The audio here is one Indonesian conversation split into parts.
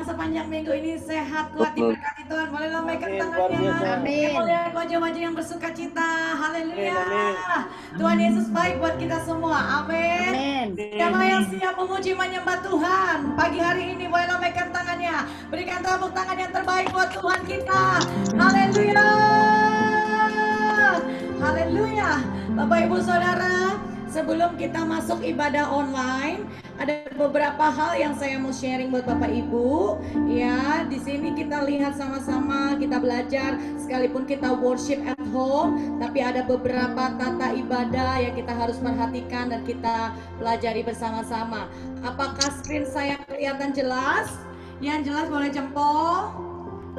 sepanjang minggu ini sehat, kuat, diberkati Tuhan. Boleh lambaikan Amin, tangannya. luar biasa. Amin. Yang mulia wajah-wajah yang bersuka cita. Haleluya. Amin, Tuhan Yesus baik buat kita semua. Amin. Amin. Siapa yang siap memuji menyembah Tuhan pagi hari ini, boleh lambaikan tangannya. Berikan tepuk tangan yang terbaik buat Tuhan kita. Haleluya. Haleluya. Bapak Ibu Saudara, sebelum kita masuk ibadah online, ada beberapa hal yang saya mau sharing buat Bapak Ibu. Ya, di sini kita lihat sama-sama, kita belajar sekalipun kita worship at home, tapi ada beberapa tata ibadah yang kita harus perhatikan dan kita pelajari bersama-sama. Apakah screen saya kelihatan jelas? Yang jelas boleh jempol.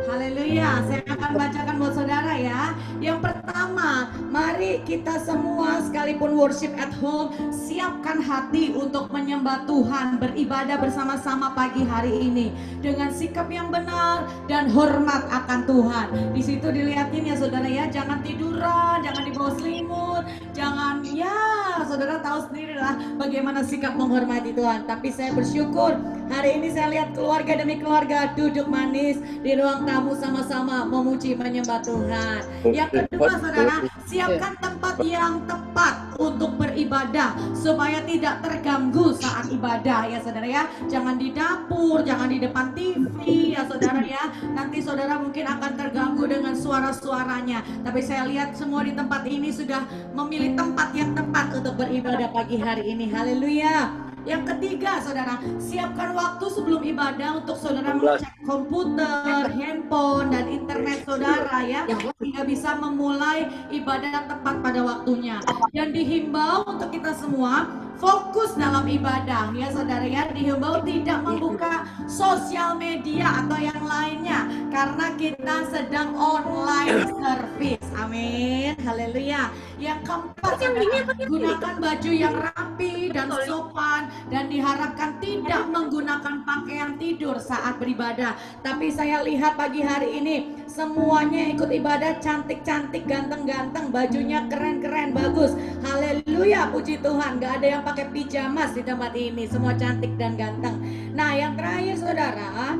Haleluya, saya akan bacakan buat saudara ya. Yang pertama, mari kita semua sekalipun worship at home, siapkan hati untuk menyembah Tuhan, beribadah bersama-sama pagi hari ini dengan sikap yang benar dan hormat akan Tuhan. Di situ dilihatin ya saudara ya, jangan tiduran, jangan di bawah selimut, jangan ya, saudara tahu sendirilah bagaimana sikap menghormati Tuhan. Tapi saya bersyukur hari ini saya lihat keluarga demi keluarga duduk manis di ruang tamu sama-sama memuji menyembah Tuhan. Yang kedua saudara, siapkan tempat yang tepat untuk beribadah supaya tidak terganggu saat ibadah ya saudara ya. Jangan di dapur, jangan di depan TV ya saudara ya. Nanti saudara mungkin akan terganggu dengan suara-suaranya. Tapi saya lihat semua di tempat ini sudah memilih tempat yang tepat untuk beribadah pagi hari ini. Haleluya. Yang ketiga saudara, siapkan waktu sebelum ibadah untuk saudara mengecek komputer, handphone, dan internet saudara ya, sehingga bisa memulai ibadah tepat pada waktunya. Dan dihimbau untuk kita semua fokus dalam ibadah ya saudara ya, dihimbau tidak membuka sosial media atau yang lainnya karena kita sedang online service. Amin, haleluya. Yang keempat saudara, gunakan baju yang rapi dan sopan dan diharapkan tidak menggunakan pakaian tidur saat beribadah. Tapi saya lihat pagi hari ini semuanya ikut ibadah cantik-cantik, ganteng-ganteng, bajunya keren-keren, bagus. Haleluya, puji Tuhan. Gak ada yang pakai pijamas di tempat ini, semua cantik dan ganteng. Nah, yang terakhir saudara,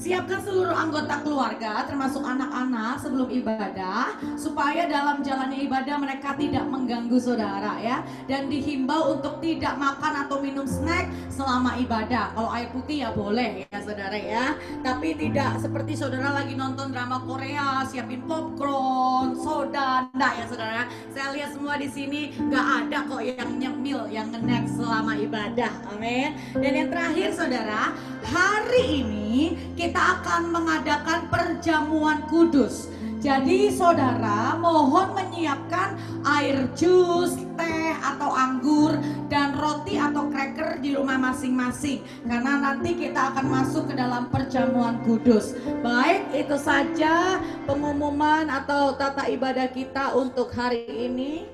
siapkan seluruh anggota keluarga termasuk anak-anak sebelum ibadah supaya dalam jalannya ibadah mereka tidak mengganggu saudara ya. Dan dihimbau untuk tidak makan atau minum snack selama ibadah. Kalau air putih ya boleh ya saudara ya. Tapi tidak seperti saudara lagi nonton drama Korea siapin popcorn, soda, enggak ya saudara. Saya lihat semua di sini nggak ada kok yang nyemil, yang nge-snack selama ibadah. Amin. Dan yang terakhir saudara, hari ini kita akan mengadakan perjamuan kudus. Jadi saudara mohon menyiapkan air jus, teh atau anggur dan roti atau cracker di rumah masing-masing karena nanti kita akan masuk ke dalam perjamuan kudus. Baik, itu saja pengumuman atau tata ibadah kita untuk hari ini.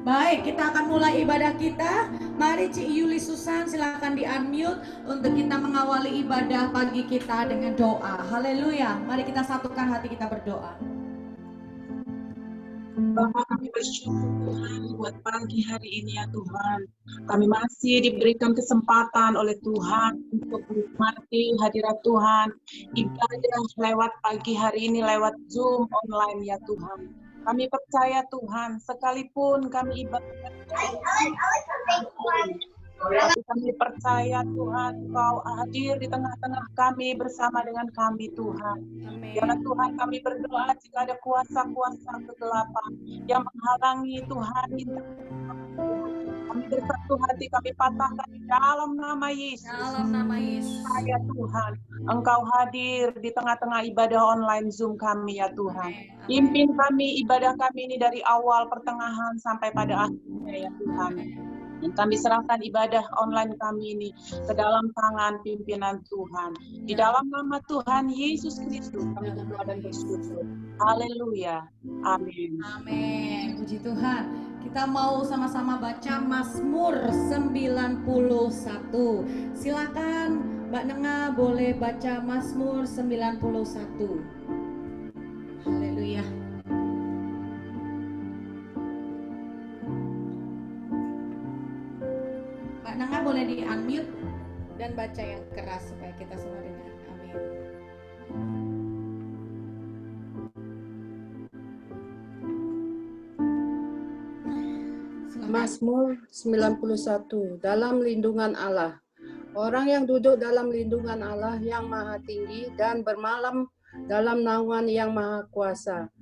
Baik, kita akan mulai ibadah kita. Mari Cik Yuli Susan silakan di-unmute untuk kita mengawali ibadah pagi kita dengan doa. Haleluya. Mari kita satukan hati kita berdoa. Bapak, kami bersyukur Tuhan buat pagi hari ini ya Tuhan. Kami masih diberikan kesempatan oleh Tuhan untuk menikmati hadirat Tuhan. Ibadah lewat pagi hari ini lewat Zoom online ya Tuhan. Kami percaya Tuhan, sekalipun kami ibadah, kami percaya Tuhan, Engkau hadir di tengah-tengah kami bersama dengan kami Tuhan. Karena Tuhan kami berdoa jika ada kuasa-kuasa kegelapan yang menghalangi Tuhan, kami bersatu hati, kami patahkan di dalam nama Yesus. Dalam nama Yesus. Ya Tuhan, Engkau hadir di tengah-tengah ibadah online Zoom kami ya Tuhan. Pimpin kami, ibadah kami ini dari awal, pertengahan, sampai pada akhirnya ya Tuhan. Dan kami serahkan ibadah online kami ini ke dalam tangan pimpinan Tuhan. Di dalam nama Tuhan Yesus Kristus kami berdoa dan bersyukur. Haleluya. Amin. Amin. Puji Tuhan. Kita mau sama-sama baca Mazmur 91. Silakan Mbak Nenga boleh baca Mazmur 91. Haleluya. Mbak Nenga boleh unmute dan baca yang keras supaya kita semua dengar. Amin. Mazmur 91. Dalam lindungan Allah. Orang yang duduk dalam lindungan Allah yang maha tinggi dan bermalam dalam naungan yang maha kuasa.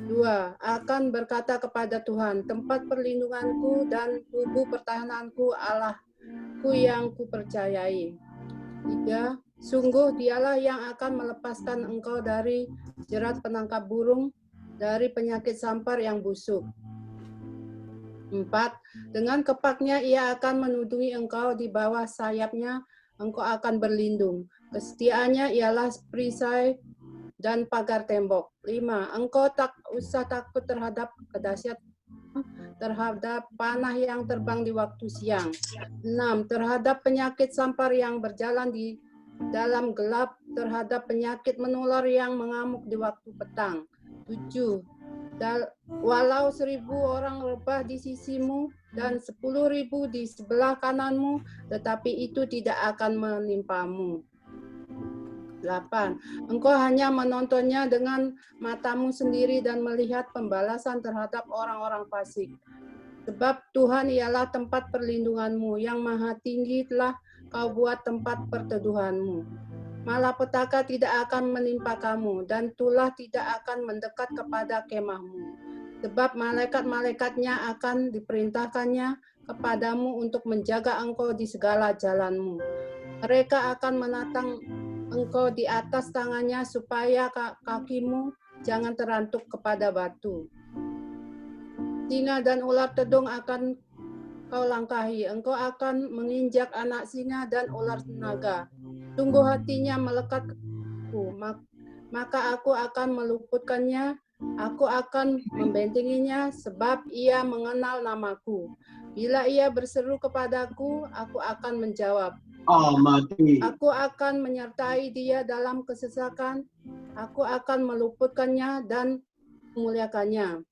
2. Akan berkata kepada Tuhan, tempat perlindunganku dan tubuh pertahananku, Allahku yang kupercayai. 3. Sungguh dialah yang akan melepaskan engkau dari jerat penangkap burung, dari penyakit sampar yang busuk. 4. Dengan kepaknya ia akan menudungi engkau, di bawah sayapnya engkau akan berlindung. Kesetiaannya ialah perisai dan pagar tembok. 5. Engkau tak usah takut terhadap kedahsyatan, terhadap panah yang terbang di waktu siang. 6. Terhadap penyakit sampar yang berjalan di dalam gelap, terhadap penyakit menular yang mengamuk di waktu petang. 7. Walau 1.000 orang rebah di sisimu dan 10.000 di sebelah kananmu, tetapi itu tidak akan menimpamu. 8. Engkau hanya menontonnya dengan matamu sendiri dan melihat pembalasan terhadap orang-orang fasik. Sebab Tuhan ialah tempat perlindunganmu, yang maha tinggi telah kau buat tempat perteduhanmu. Malapetaka tidak akan menimpa kamu, dan tulah tidak akan mendekat kepada kemahmu. Sebab malaikat-malaikatnya akan diperintahkannya kepadamu untuk menjaga engkau di segala jalanmu. Mereka akan menatang engkau di atas tangannya, supaya kakimu jangan terantuk kepada batu. Singa dan ular tedung akan kau langkahi, engkau akan menginjak anak singa dan ular naga. Sungguh hatinya melekat kepadaku, maka aku akan meluputkannya, aku akan membentenginya, sebab ia mengenal namaku. Bila ia berseru kepadaku, aku akan menjawab. Aku akan menyertai dia dalam kesesakan, aku akan meluputkannya dan memuliakannya.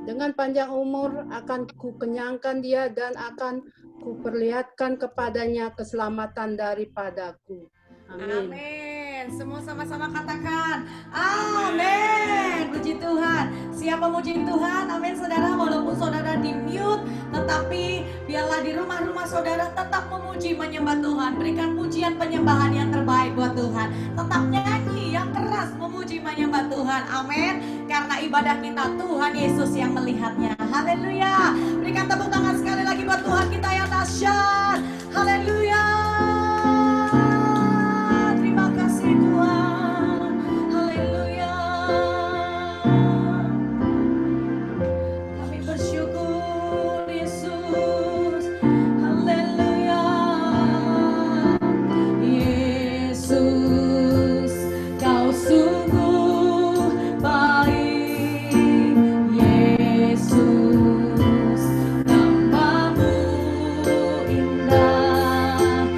Dengan panjang umur akan kukenyangkan dia dan akan kuperlihatkan kepadanya keselamatan daripadaku. Amin. Amin. Semua sama-sama katakan amin. Puji Tuhan. Siapa memuji Tuhan? Amin saudara. Walaupun saudara di mute, tetapi biarlah di rumah-rumah saudara tetap memuji menyembah Tuhan. Berikan pujian penyembahan yang terbaik buat Tuhan. Tetap nyanyi yang keras memuji menyembah Tuhan. Amin. Karena ibadah kita Tuhan Yesus yang melihatnya. Haleluya. Berikan tepuk tangan sekali lagi buat Tuhan kita yang dahsyat. Haleluya. Yesus, namamu indah.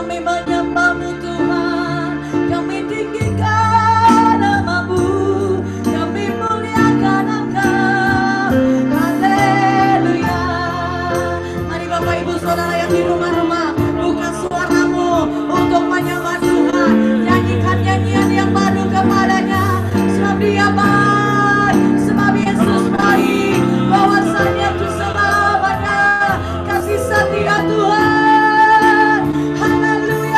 Kami menyembah-Mu Tuhan, kami tinggikan nama-Mu, kami muliakan Engkau. Haleluya. Mari Bapak Ibu Saudara yang di rumah-rumah, buka suaramu untuk menyembah Tuhan. Nyanyikan nyanyian yang baru kepada-Nya, sebab Dia baik, sebab Yesus baik, bahwasanya itu selamanya kasih setia Tuhan. Haleluya.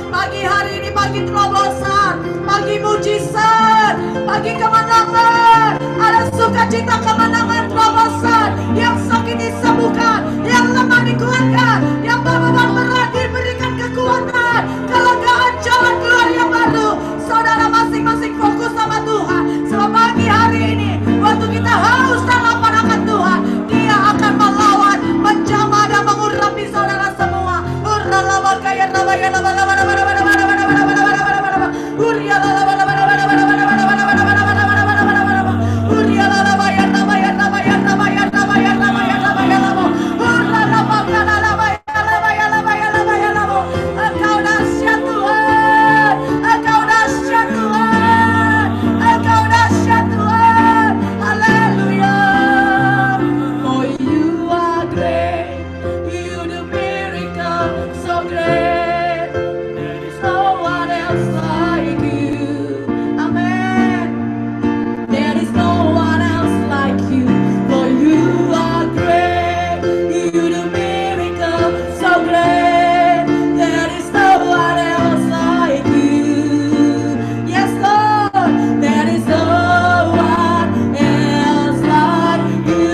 Pagi hari ini pagi terobosan, pagi mujizat, pagi kemenangan. Ada sukacita kemenangan terobosan. Yang sakit disembuhkan, yang lemah dikuatkan, yang beban berat diberikan kekuatan, kelegaan jalan keluar yang baru. Saudara masing-masing fokus sama Tuhan. Sebab pagi hari ini waktu kita haus dan lapar akan Tuhan, Dia akan melawan, menjamah dan mengurapi saudara semua. Engkau dahsyat Tuhan, Engkau dahsyat Tuhan, Engkau dahsyat Tuhan. Haleluya. For you are great, you do miracle so great. There is no one else like you. Amen. There is no one else like you. For you are great, you do miracle so great. There is no one else like you. Yes, Lord, there is no one else like you.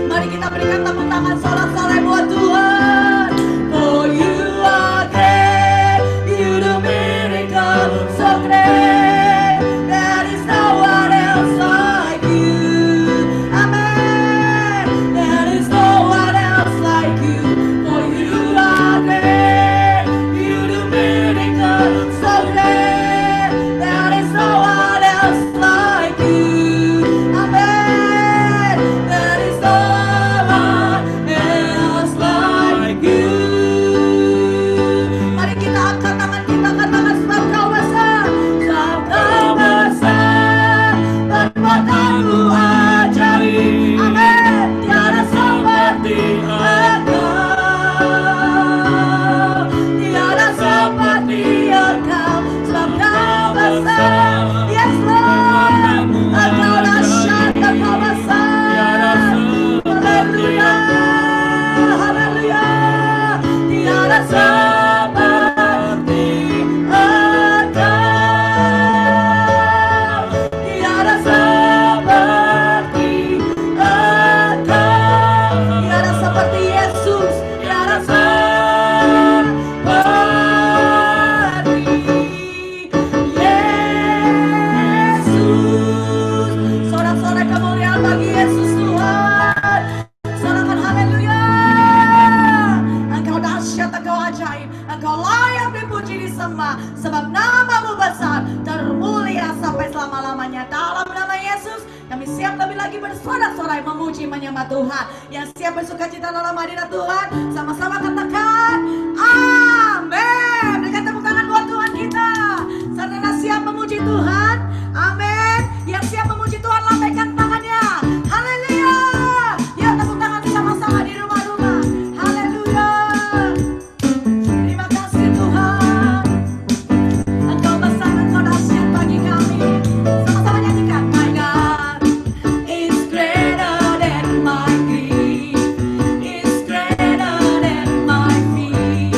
Mari kita berikan tepuk tangan sorak-sorai buat Tuhan. For you are great, you do miracle so great. There is no one else like you. Amen. There is no one else like you. For you are great, you do miracle so great. There is no one else like you. Amen. There is no one else like you. Mari kita angkat tangan kita, angkat tangan sebab Kau besar, sebab Kau besar, perbuatanmu ajaib. Amin. Tiada seperti Engkau, tiada seperti Engkau, sebab Kau besar. Yes Lord, Engkau dahsyat, Engkau besar. Haleluya, haleluya. Tiada seperti Engkau, tiada seperti Engkau, tiada seperti Yesus, tiada seperti Yesus. Sorak-sorai kemuliaan bagi Yesus Tuhan. Sorakan haleluya. Engkau dahsyat, Engkau ajaib, Engkau layak dipuji disembah, sebab namamu besar, termulia sampai selama-lamanya. Dalam nama Yesus, kami siap lebih lagi bersorak-sorai memuji menyembah Tuhan. Yang siap bersukacita dalam hadirat Tuhan, sama-sama katakan amin. Berikan tepuk tangan buat Tuhan kita. Saudara siap memuji Tuhan? Amin. Yang siap memuji Tuhan, lambaikan tangannya. Haleluya. Yuk tepuk tangan sama-sama di rumah-rumah. Haleluya. Terima kasih Tuhan. Engkau besar, Engkau dahsyat bagi kami. Sama-sama nyanyikan. My God is greater than my grief, is greater than my fear.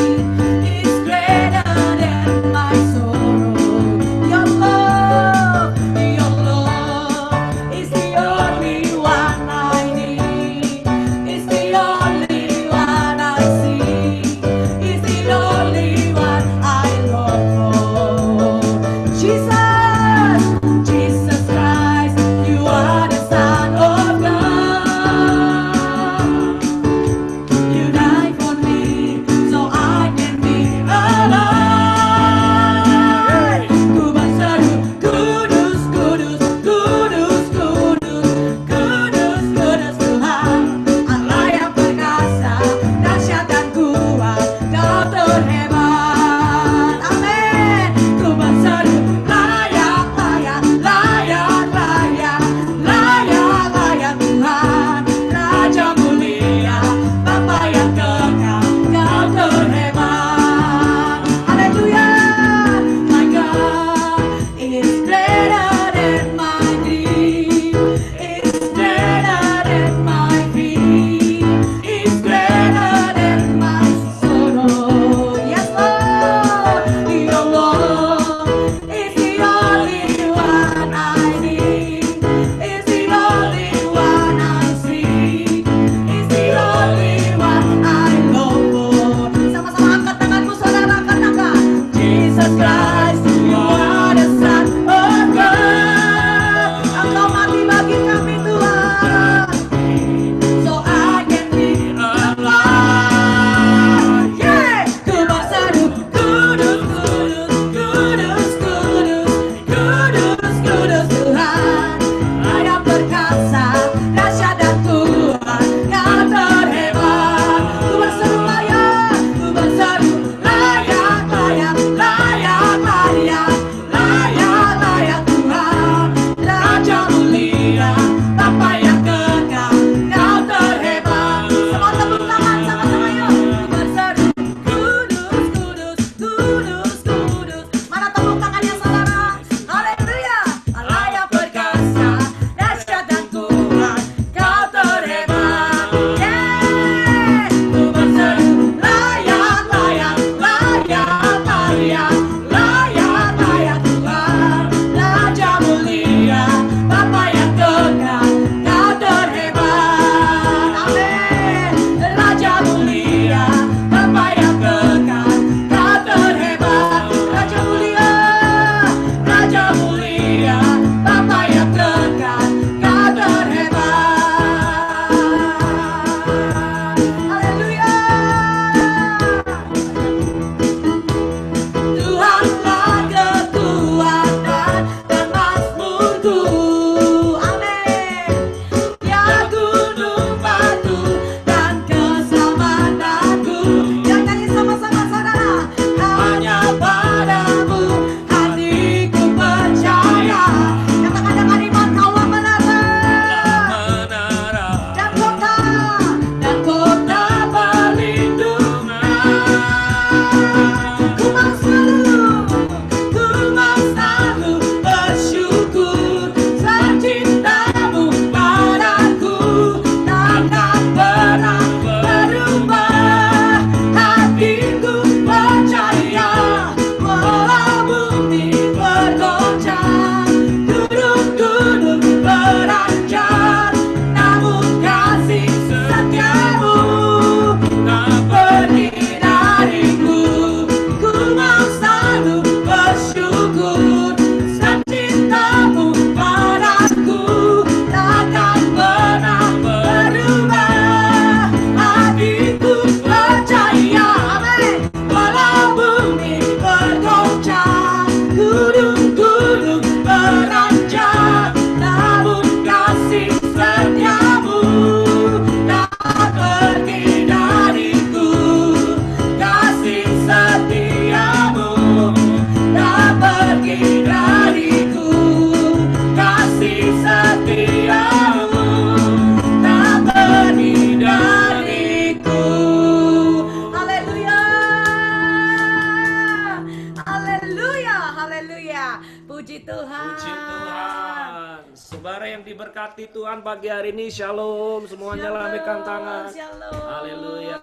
Puji Tuhan. Puji Tuhan. Saudara yang diberkati Tuhan pagi hari ini, shalom. Semuanya lambaikan tangan. Shalom. Haleluya.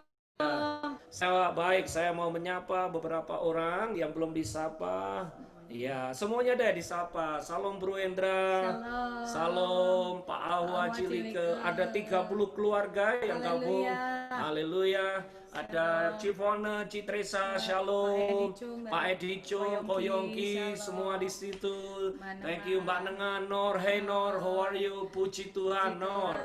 Saya mau menyapa beberapa orang yang belum disapa. Iya, semuanya deh disapa. Salam Bro Endra. Shalom. Salam Pak Ahwa Ahwa Cilike. Cilike. Ada 30 keluarga yang gabung. Haleluya. Ada Civone, Citresa, Shalom. Pak Edi Chung, Ko Yongki, semua di situ. Thank you Mbak Nengan, Nor. Hey Nor, how are you? Puji Tuhan Nor.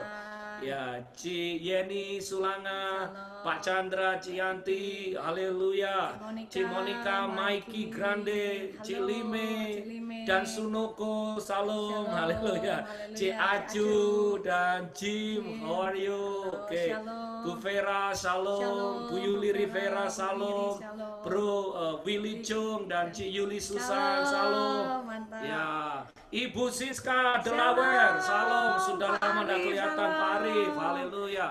Ya, Ci Yeni Sulanga, Pak Chandra, Cianti, haleluya. Ci Monica, Maiki Grande, Ci Lime, dan Sunoko, salam, haleluya. Ci Aju dan Jim, how are you? Oke. Bu Vera, shalom. Bu Yuli Rivera, salam. Bro Willy Chung dan Ci Yuli Susan, salam. Ya, Ibu Siska Delaware, salam. Sudah lama tidak kelihatan Pak Arif, haleluya.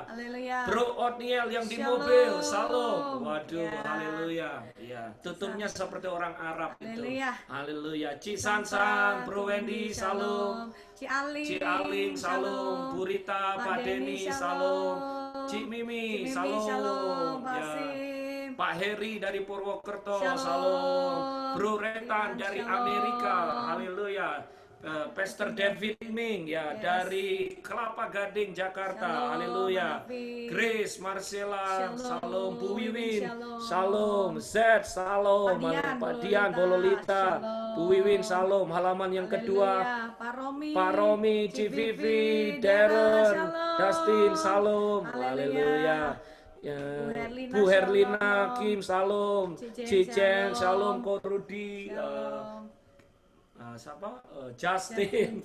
Bro Otniel yang di mobil, salam. Waduh, haleluya. Ya, tutupnya seperti orang Arab itu. Haleluya. Ci Sansan, Bro Wendy, salam. Ci Aling, salam. Bu Rita, Pak Denny, salam. Ci Mimi, salam. Ya. Pak Heri dari Purwokerto, salam. Bro Retan dari Amerika, haleluya. Pastor David Ming ya dari Kelapa Gading Jakarta, haleluya. Grace Marcella, salam. Bu Wiwin, salam. Z, salam. Pak Dian Bololita, Bu Wiwin, salam. Halaman yang kedua, Pak Romi, Ci Vivi, Darren, Dustin, salam. Haleluya. Ya, Bu Herlina, Kim, salam. Cicen, salam. Ko Rudi, siapa? Justin,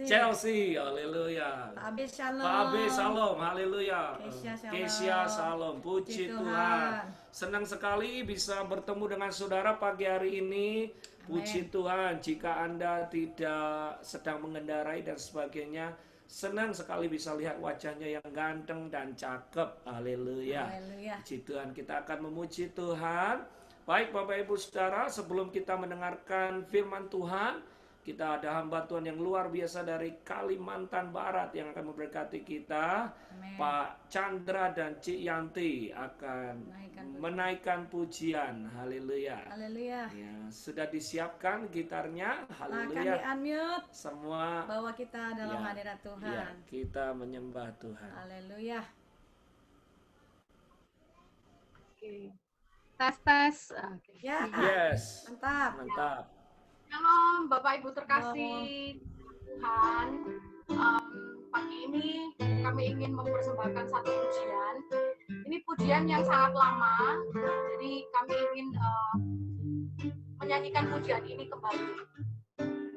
Chelsea, haleluya. Pak Abe, salam, haleluya. Kesia, salam. Puji Tuhan. Senang sekali bisa bertemu dengan saudara pagi hari ini. Puji Tuhan. Jika Anda tidak sedang mengendarai dan sebagainya, senang sekali bisa lihat wajahnya yang ganteng dan cakep. Haleluya. Puji Tuhan. Kita akan memuji Tuhan. Baik Bapak Ibu Saudara, sebelum kita mendengarkan firman Tuhan, kita ada hamba Tuhan yang luar biasa dari Kalimantan Barat yang akan memberkati kita. Amen. Pak Chandra dan Cik Yanti akan menaikkan pujian. Haleluya. Ya, sudah disiapkan gitarnya. Haleluya. Semua bawa kita dalam hadirat Tuhan. Ya, kita menyembah Tuhan. Haleluya. Tes. Ya. Yes. Mantap. Shalom, Bapak Ibu terkasih Tuhan. Pagi ini kami ingin mempersembahkan satu pujian. Ini pujian yang sangat lama, jadi kami ingin menyanyikan pujian ini kembali.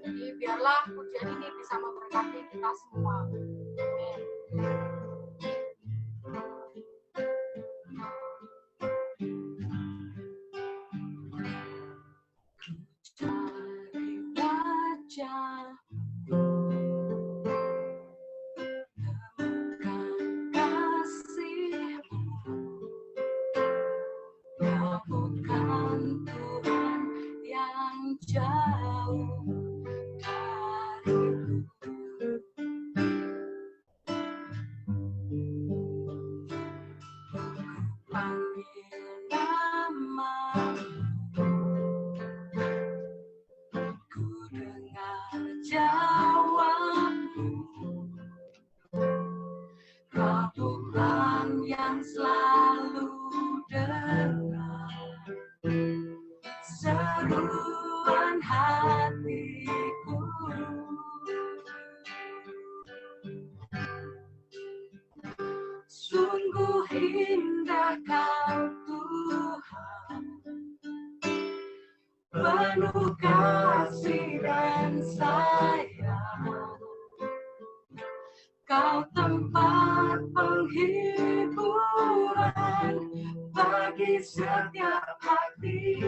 Jadi biarlah pujian ini bisa memberkati kita semua. Amin. penuh kasih dan sayang. Kau tempat penghiburan bagi setiap hati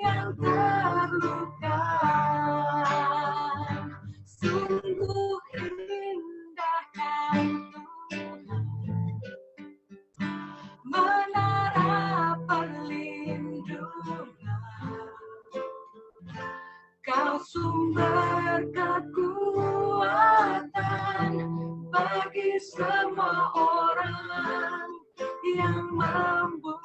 yang terluka. Sungguh indah kan Tuhan, menara perlindungan sumber kekuatan bagi semua orang yang membutuhkan.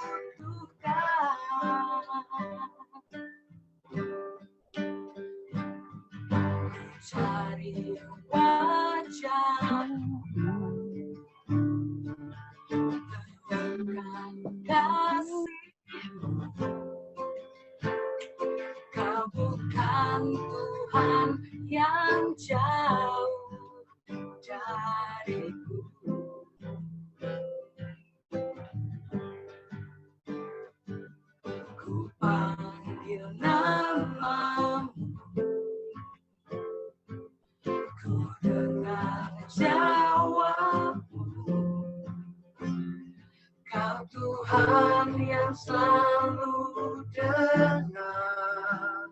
Cari wajah dengan kasih-Mu. Kau bukan Tuhan yang jauh dariku. Ku panggil nama-Mu, ku dengar jawab-Mu. Kau Tuhan yang selalu dengar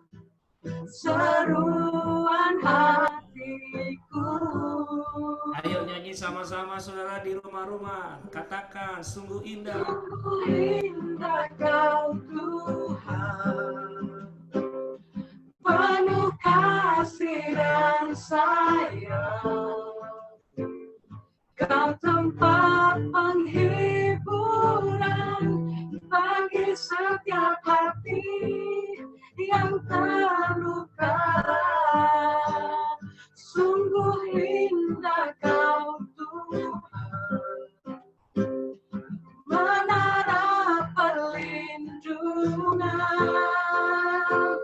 seruan hatiku. Ayo nyanyi sama-sama saudara di rumah-rumah. Katakan, sungguh indah. Sungguh indah Kau Tuhan, penuh kasih dan sayang. Kau tempat penghiburan bagi setiap hati yang terluka. Sungguh indah Kau Tuhan, menara perlindungan.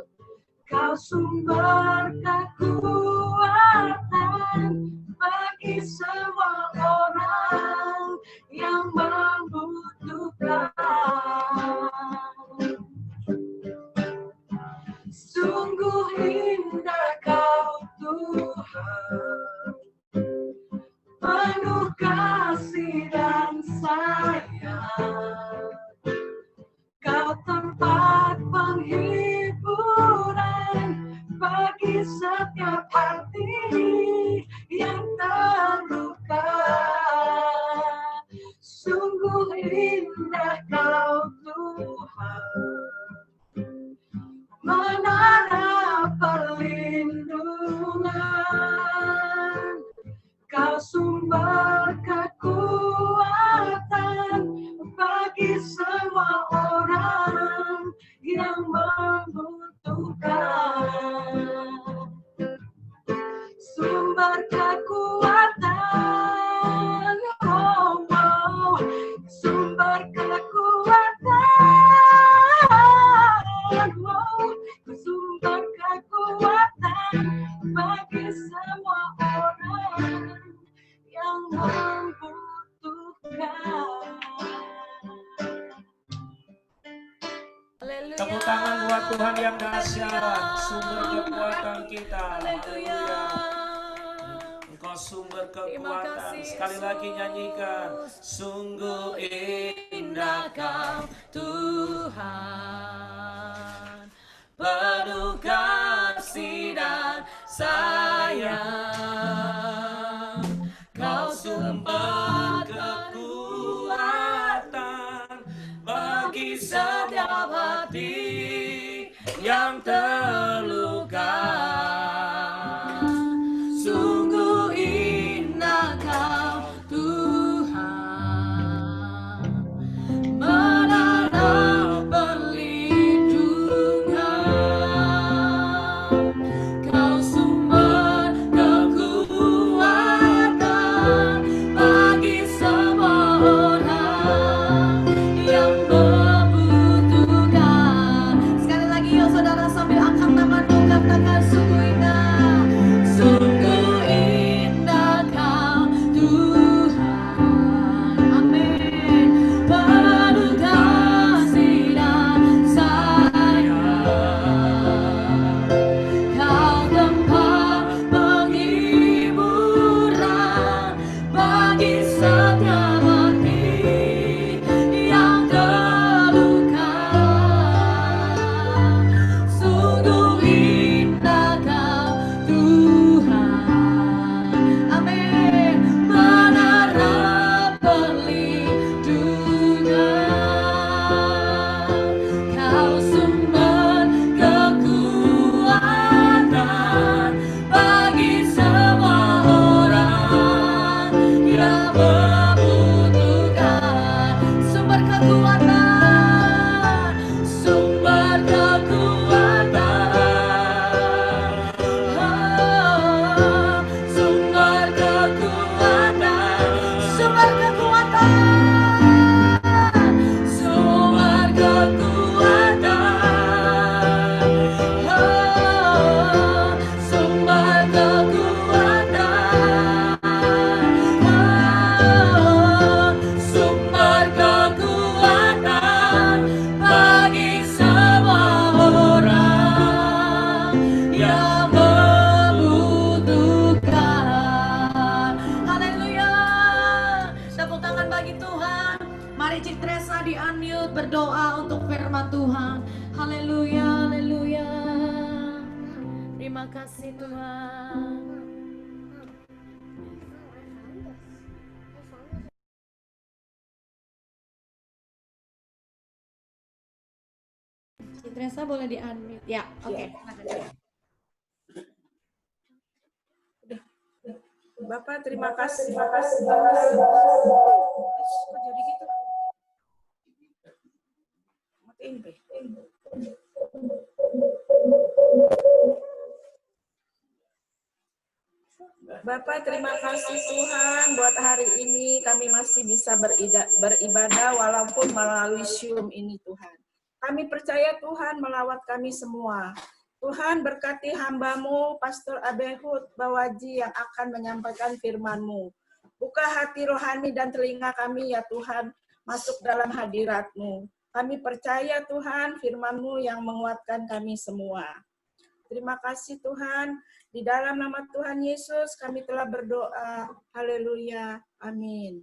Kau sumber kekuatan bagi semua orang yang membutuhkan. Sungguh indah Kau Tuhan, penuh kasih dan sayang. Kau tempat penghiburan bagi setiap hati yang terluka. Sungguh indah Kau Tuhan, menara perlindungan. Kau sumber kekuatan bagi semua orang yang membutuhkan. Sumber kekuatan, oh, oh. Sumber kekuatan, oh. Sumber kekuatan bagi semua orang yang membutuhkan. Haleluya. Tepuk tangan buat Tuhan yang dahsyat, sumber kekuatan kita. Haleluya. Engkau sumber Terima kekuatan. kasih, Sekali lagi nyanyikan. Sungguh indah Kau Tuhan, penuh kasih dan sayang. Kau sumber kekuatan bagi setiap hati yang terluka. Sungguh indah Kau Tuhan, menara perlindungan. Kau sumber kekuatan bagi semua orang yang membutuhkan. Sekali lagi yuk saudara sambil angkat tanganmu. berdoa untuk firman Tuhan. Haleluya, haleluya. Terima kasih Tuhan. Citresa boleh di-unmute. Ya, oke. Bapak, terima kasih. Kok jadi gitu? Matiin, Be. Bapak, terima kasih Tuhan buat hari ini kami masih bisa beribadah walaupun melalui Zoom ini Tuhan. Kami percaya Tuhan melawat kami semua. Tuhan berkati hamba-Mu, Pastor Abehud Bawaji yang akan menyampaikan firman-Mu. Buka hati rohani dan telinga kami ya Tuhan, masuk dalam hadirat-Mu. Kami percaya Tuhan firman-Mu yang menguatkan kami semua. Terima kasih Tuhan. Di dalam nama Tuhan Yesus kami telah berdoa. Haleluya. Amin.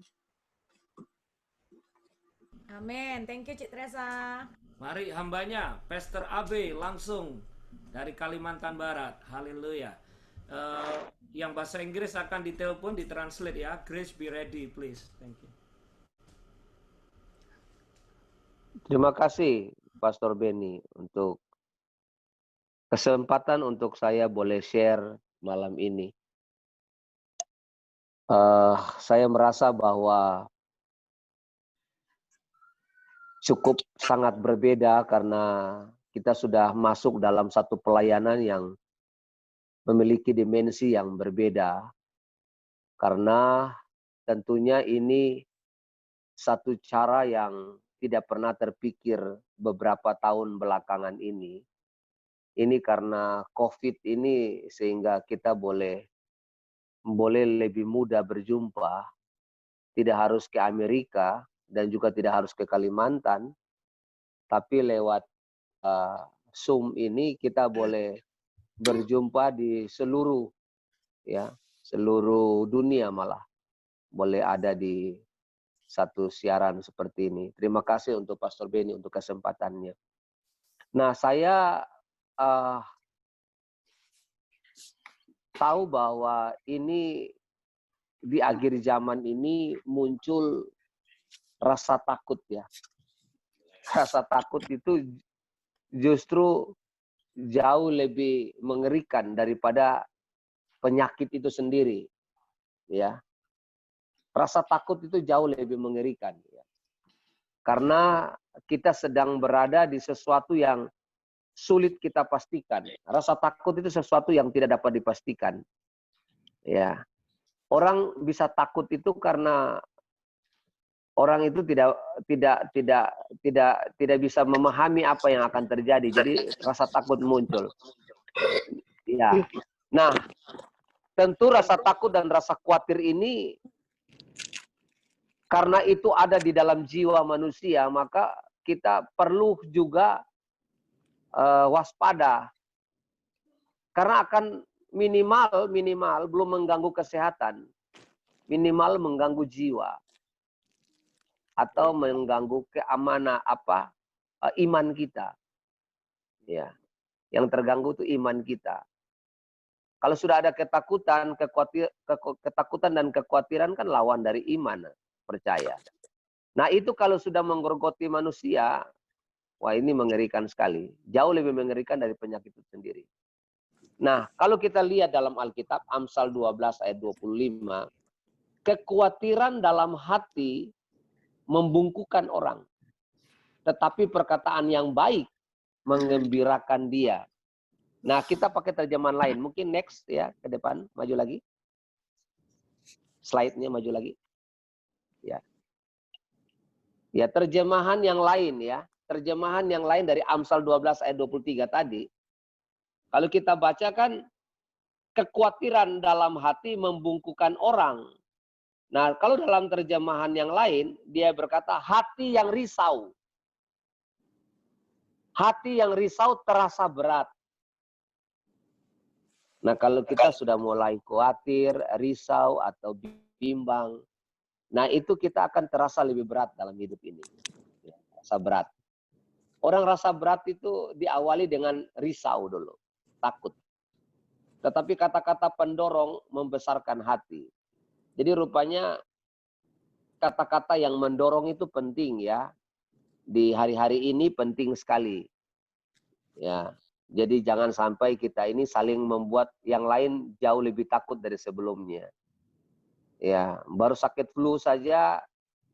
Amin. Thank you Cik Teresa. Mari hambanya, Pastor Abe langsung dari Kalimantan Barat. Haleluya. Yang bahasa Inggris akan ditelepon, ditranslate ya. Grace, be ready please. Thank you. Terima kasih Pastor Benny untuk kesempatan untuk saya boleh share malam ini. Saya merasa bahwa cukup sangat berbeda karena kita sudah masuk dalam satu pelayanan yang memiliki dimensi yang berbeda. Karena tentunya ini satu cara yang tidak pernah terpikir beberapa tahun belakangan ini. Ini karena COVID ini sehingga kita boleh lebih mudah berjumpa, tidak harus ke Amerika dan juga tidak harus ke Kalimantan, tapi lewat Zoom ini kita boleh berjumpa di seluruh dunia malah boleh ada di satu siaran seperti ini. Terima kasih untuk Pastor Benny untuk kesempatannya. Nah, saya tahu bahwa ini di akhir zaman ini muncul rasa takut ya. Rasa takut itu justru jauh lebih mengerikan daripada penyakit itu sendiri. Ya. Rasa takut itu jauh lebih mengerikan ya. Karena kita sedang berada di sesuatu yang sulit kita pastikan. Rasa takut itu sesuatu yang tidak dapat dipastikan. Ya. Orang bisa takut itu karena orang itu tidak bisa memahami apa yang akan terjadi. Jadi rasa takut muncul. Ya. Nah, tentu rasa takut dan rasa khawatir ini karena itu ada di dalam jiwa manusia, maka kita perlu juga waspada. Karena akan minimal belum mengganggu kesehatan, minimal mengganggu jiwa atau mengganggu keamanan iman kita. Ya. Yang terganggu itu iman kita. Kalau sudah ada ketakutan dan kekhawatiran kan lawan dari iman, percaya. Nah, itu kalau sudah menggerogoti manusia, wah ini mengerikan sekali. Jauh lebih mengerikan dari penyakit itu sendiri. Nah, kalau kita lihat dalam Alkitab, Amsal 12 ayat 25, kekhawatiran dalam hati membungkukkan orang. Tetapi perkataan yang baik menggembirakan dia. Nah, kita pakai terjemahan lain. Mungkin next ya, ke depan, maju lagi. Slide-nya maju lagi. Ya. Ya, terjemahan yang lain ya. Terjemahan yang lain dari Amsal 12 ayat 23 tadi. Kalau kita bacakan, kekhawatiran dalam hati membungkukkan orang. Nah, kalau dalam terjemahan yang lain, dia berkata hati yang risau. Hati yang risau terasa berat. Nah, kalau kita sudah mulai khawatir, risau, atau bimbang, nah itu kita akan terasa lebih berat dalam hidup ini. Terasa berat. Orang rasa berat itu diawali dengan risau dulu, takut. Tetapi kata-kata pendorong membesarkan hati. Jadi rupanya kata-kata yang mendorong itu penting ya. Di hari-hari ini penting sekali. Ya. Jadi jangan sampai kita ini saling membuat yang lain jauh lebih takut dari sebelumnya. Ya, baru sakit flu saja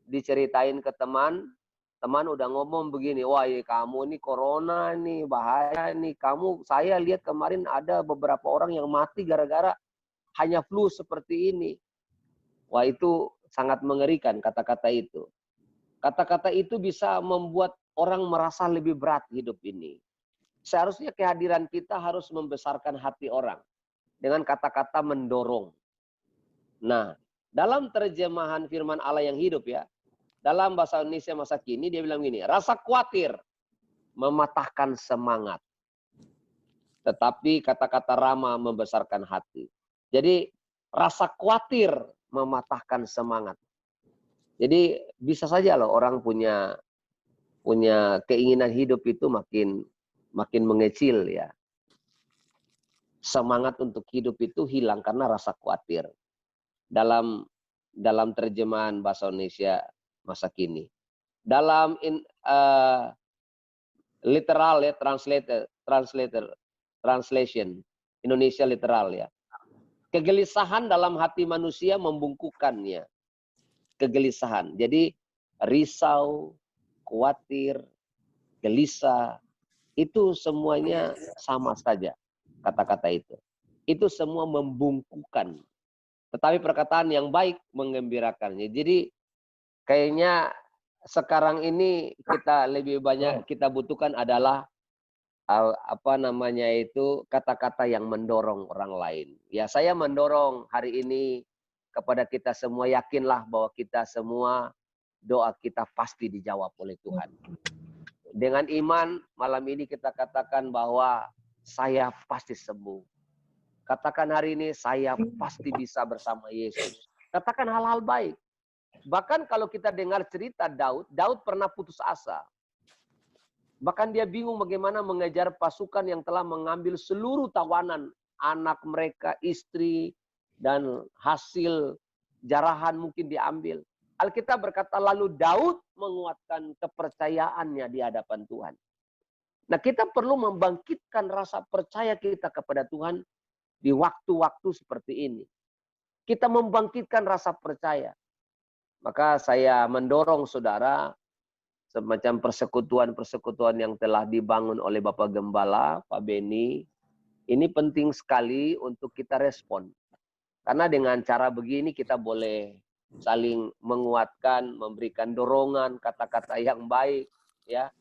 diceritain ke teman, teman udah ngomong begini, wah ya kamu ini corona nih, bahaya nih. Saya lihat kemarin ada beberapa orang yang mati gara-gara hanya flu seperti ini. Wah itu sangat mengerikan kata-kata itu. Kata-kata itu bisa membuat orang merasa lebih berat hidup ini. Seharusnya kehadiran kita harus membesarkan hati orang dengan kata-kata mendorong. Nah, dalam terjemahan firman Allah yang hidup ya, dalam bahasa Indonesia masa kini dia bilang gini, rasa khawatir mematahkan semangat. Tetapi kata-kata ramah membesarkan hati. Jadi rasa khawatir mematahkan semangat. Jadi bisa saja loh orang punya keinginan hidup itu makin mengecil ya. Semangat untuk hidup itu hilang karena rasa khawatir. Dalam terjemahan bahasa Indonesia masa kini. Dalam literal ya, translation Indonesia literal ya. Kegelisahan dalam hati manusia membungkukannya. Kegelisahan. Jadi risau, khawatir, gelisah, itu semuanya sama saja kata-kata itu. Itu semua membungkukan. Tetapi perkataan yang baik menggembirakannya. Jadi kayaknya sekarang ini kita lebih banyak kita butuhkan adalah kata-kata yang mendorong orang lain. Ya, saya mendorong hari ini kepada kita semua, yakinlah bahwa kita semua doa kita pasti dijawab oleh Tuhan. Dengan iman malam ini kita katakan bahwa saya pasti sembuh. Katakan hari ini saya pasti bisa bersama Yesus. Katakan hal-hal baik. Bahkan kalau kita dengar cerita Daud pernah putus asa. Bahkan dia bingung bagaimana mengejar pasukan yang telah mengambil seluruh tawanan anak mereka, istri, dan hasil jarahan mungkin diambil. Alkitab berkata lalu Daud menguatkan kepercayaannya di hadapan Tuhan. Nah, kita perlu membangkitkan rasa percaya kita kepada Tuhan di waktu-waktu seperti ini. Kita membangkitkan rasa percaya. Maka saya mendorong saudara semacam persekutuan-persekutuan yang telah dibangun oleh Bapak Gembala, Pak Beni. Ini penting sekali untuk kita respon. Karena dengan cara begini kita boleh saling menguatkan, memberikan dorongan, kata-kata yang baik, ya.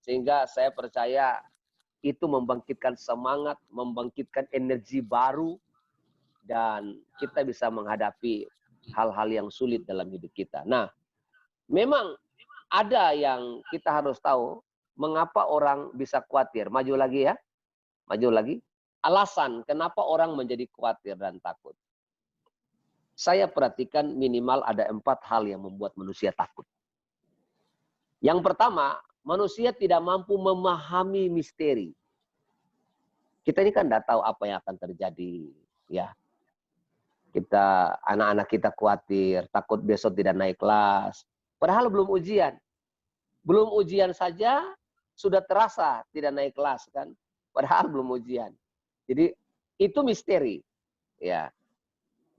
Sehingga saya percaya itu membangkitkan semangat, membangkitkan energi baru, dan kita bisa menghadapi hal-hal yang sulit dalam hidup kita. Nah, memang ada yang kita harus tahu, mengapa orang bisa khawatir. Maju lagi ya, maju lagi. Alasan kenapa orang menjadi khawatir dan takut. Saya perhatikan minimal ada 4 hal yang membuat manusia takut. Yang pertama, manusia tidak mampu memahami misteri. Kita ini kan tidak tahu apa yang akan terjadi, ya. Anak-anak kita khawatir, takut besok tidak naik kelas. Padahal belum ujian. Belum ujian saja sudah terasa tidak naik kelas kan. Padahal belum ujian. Jadi itu misteri, ya.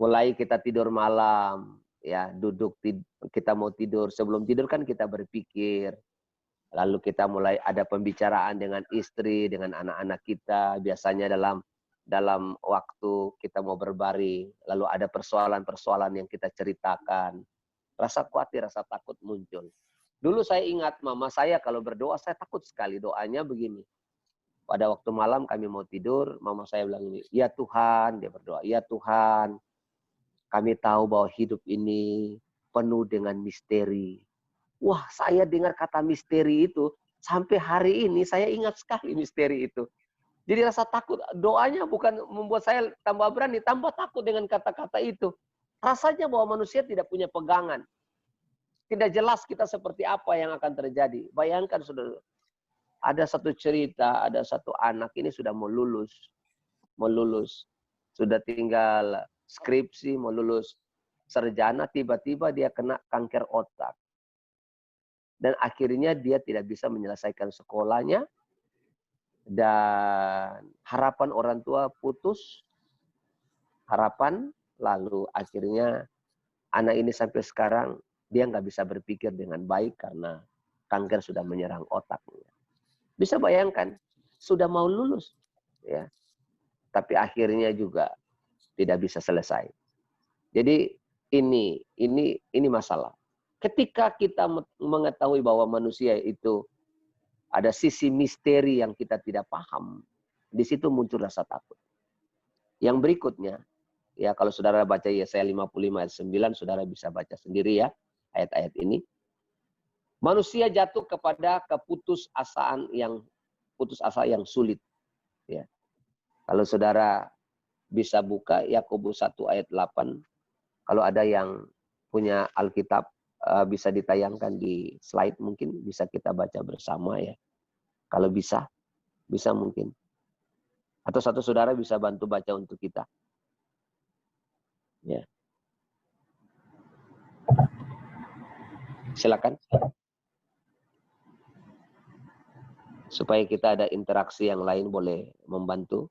Mulai kita tidur malam, ya, kita mau tidur, sebelum tidur kan kita berpikir. Lalu kita mulai ada pembicaraan dengan istri, dengan anak-anak kita, biasanya dalam waktu kita mau berbaring, lalu ada persoalan-persoalan yang kita ceritakan. Rasa khawatir, rasa takut muncul. Dulu saya ingat mama saya kalau berdoa, saya takut sekali doanya begini. Pada waktu malam kami mau tidur, mama saya bilang ini, ya Tuhan, dia berdoa, ya Tuhan, kami tahu bahwa hidup ini penuh dengan misteri. Wah, saya dengar kata misteri itu, sampai hari ini saya ingat sekali misteri itu. Jadi rasa takut, doanya bukan membuat saya tambah berani, tambah takut dengan kata-kata itu. Rasanya bahwa manusia tidak punya pegangan. Tidak jelas kita seperti apa yang akan terjadi. Bayangkan saudara, ada satu cerita, ada satu anak ini sudah mau lulus. Sudah tinggal skripsi, mau lulus sarjana, tiba-tiba dia kena kanker otak. Dan akhirnya dia tidak bisa menyelesaikan sekolahnya. Dan harapan orang tua putus. Harapan, lalu akhirnya anak ini sampai sekarang dia nggak bisa berpikir dengan baik karena kanker sudah menyerang otaknya. Bisa bayangkan, sudah mau lulus, ya, tapi akhirnya juga tidak bisa selesai. Jadi ini masalah. Ketika kita mengetahui bahwa manusia itu ada sisi misteri yang kita tidak paham, di situ muncul rasa takut. Yang berikutnya, ya kalau saudara baca Yesaya 55 ayat 9, saudara bisa baca sendiri ya ayat-ayat ini. Manusia jatuh kepada putus asa yang sulit. Ya. Kalau saudara bisa buka Yakobus 1 ayat 8, kalau ada yang punya Alkitab bisa ditayangkan di slide, mungkin bisa kita baca bersama ya. Kalau bisa mungkin. Atau satu saudara bisa bantu baca untuk kita. Ya. Silakan. Supaya kita ada interaksi yang lain boleh membantu.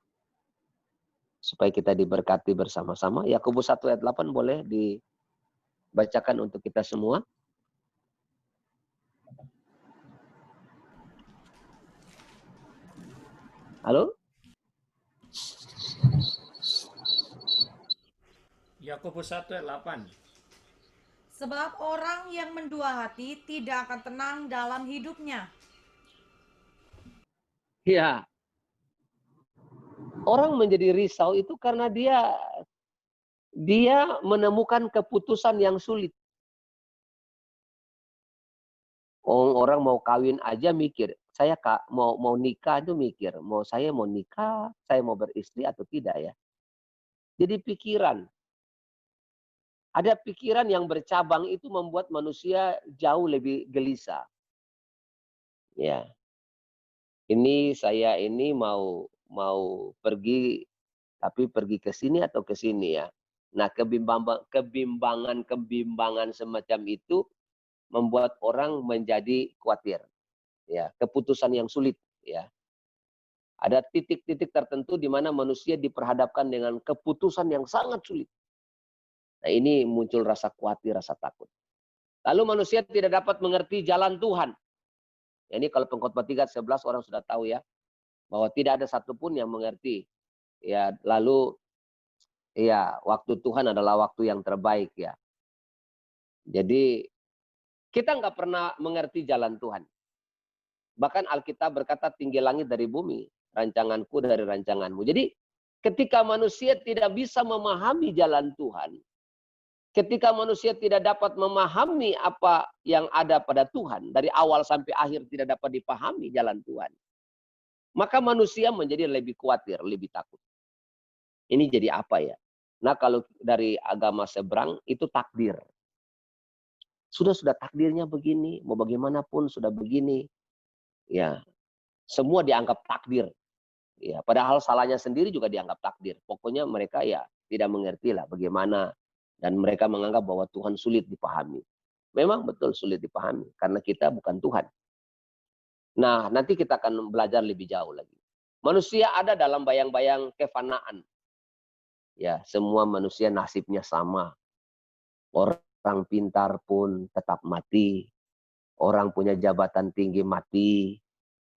Supaya kita diberkati bersama-sama. Yakobus 1 ayat 8 boleh dibacakan untuk kita semua. Halo? Yakobus 1 ayat 8. Sebab orang yang mendua hati tidak akan tenang dalam hidupnya. Ya. Orang menjadi risau itu karena dia menemukan keputusan yang sulit. Orang mau kawin aja mikir, saya mau nikah itu mikir, saya mau nikah, saya mau beristri atau tidak ya. Jadi pikiran. Ada pikiran yang bercabang itu membuat manusia jauh lebih gelisah. Ya. Saya mau pergi, tapi pergi ke sini atau ke sini ya. Nah, kebimbangan semacam itu membuat orang menjadi khawatir. Ya, keputusan yang sulit ya. Ada titik-titik tertentu di mana manusia diperhadapkan dengan keputusan yang sangat sulit. Nah, ini muncul rasa khawatir, rasa takut. Lalu manusia tidak dapat mengerti jalan Tuhan. Ini kalau Pengkhotbah 3:11 orang sudah tahu ya, bahwa tidak ada satupun yang mengerti. Ya, lalu ya waktu Tuhan adalah waktu yang terbaik ya. Jadi kita nggak pernah mengerti jalan Tuhan. Bahkan Alkitab berkata tinggi langit dari bumi, rancanganku dari rancanganmu. Jadi ketika manusia tidak bisa memahami jalan Tuhan, ketika manusia tidak dapat memahami apa yang ada pada Tuhan, dari awal sampai akhir tidak dapat dipahami jalan Tuhan, maka manusia menjadi lebih khawatir, lebih takut. Ini jadi apa ya? Nah, kalau dari agama seberang itu takdir. Sudah takdirnya begini, mau bagaimanapun sudah begini. Ya, semua dianggap takdir. Ya, padahal salahnya sendiri juga dianggap takdir. Pokoknya mereka ya tidak mengerti lah bagaimana. Dan mereka menganggap bahwa Tuhan sulit dipahami. Memang betul sulit dipahami, karena kita bukan Tuhan. Nah, nanti kita akan belajar lebih jauh lagi. Manusia ada dalam bayang-bayang kefanaan. Ya, semua manusia nasibnya sama. Orang pintar pun tetap mati. Orang punya jabatan tinggi mati.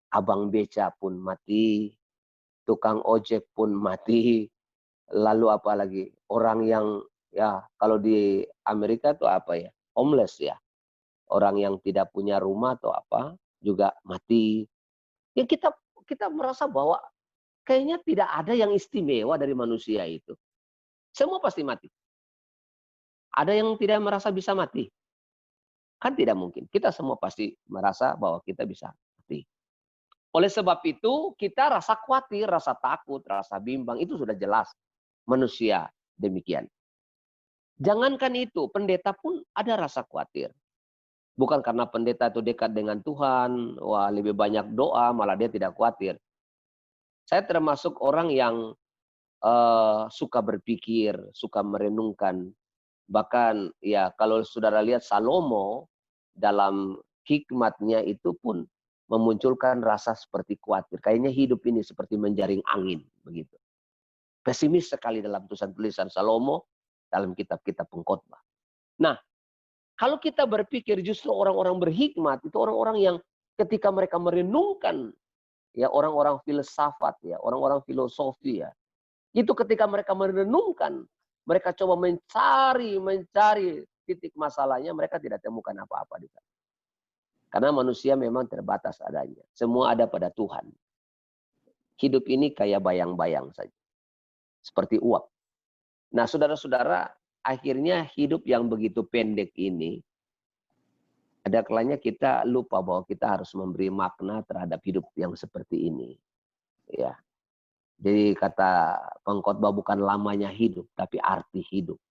Abang beca pun mati. Tukang ojek pun mati. Lalu apa lagi? Orang yang ya, kalau di Amerika tuh apa ya? Homeless ya. Orang yang tidak punya rumah atau apa juga mati. Ya kita merasa bahwa kayaknya tidak ada yang istimewa dari manusia itu. Semua pasti mati. Ada yang tidak merasa bisa mati? Kan tidak mungkin. Kita semua pasti merasa bahwa kita bisa mati. Oleh sebab itu, kita rasa khawatir, rasa takut, rasa bimbang, itu sudah jelas. Manusia demikian. Jangankan itu, pendeta pun ada rasa khawatir. Bukan karena pendeta itu dekat dengan Tuhan, wah lebih banyak doa, malah dia tidak khawatir. Saya termasuk orang yang suka berpikir, suka merenungkan. Bahkan ya kalau saudara lihat Salomo dalam hikmatnya itu pun memunculkan rasa seperti khawatir. Kayaknya hidup ini seperti menjaring angin begitu. Pesimis sekali dalam tulisan-tulisan Salomo dalam kitab-kitab pengkhotbah. Nah, kalau kita berpikir justru orang-orang berhikmat itu orang-orang yang ketika mereka merenungkan, ya orang-orang filsafat, ya orang-orang filosofi, ya itu ketika mereka merenungkan, mereka coba mencari titik masalahnya, mereka tidak temukan apa-apa di sana. Karena manusia memang terbatas adanya. Semua ada pada Tuhan. Hidup ini kayak bayang-bayang saja. Seperti uap. Nah, saudara-saudara, akhirnya hidup yang begitu pendek ini, ada kalanya kita lupa bahwa kita harus memberi makna terhadap hidup yang seperti ini. Ya. Jadi kata pengkhotbah bukan lamanya hidup, tapi arti hidup.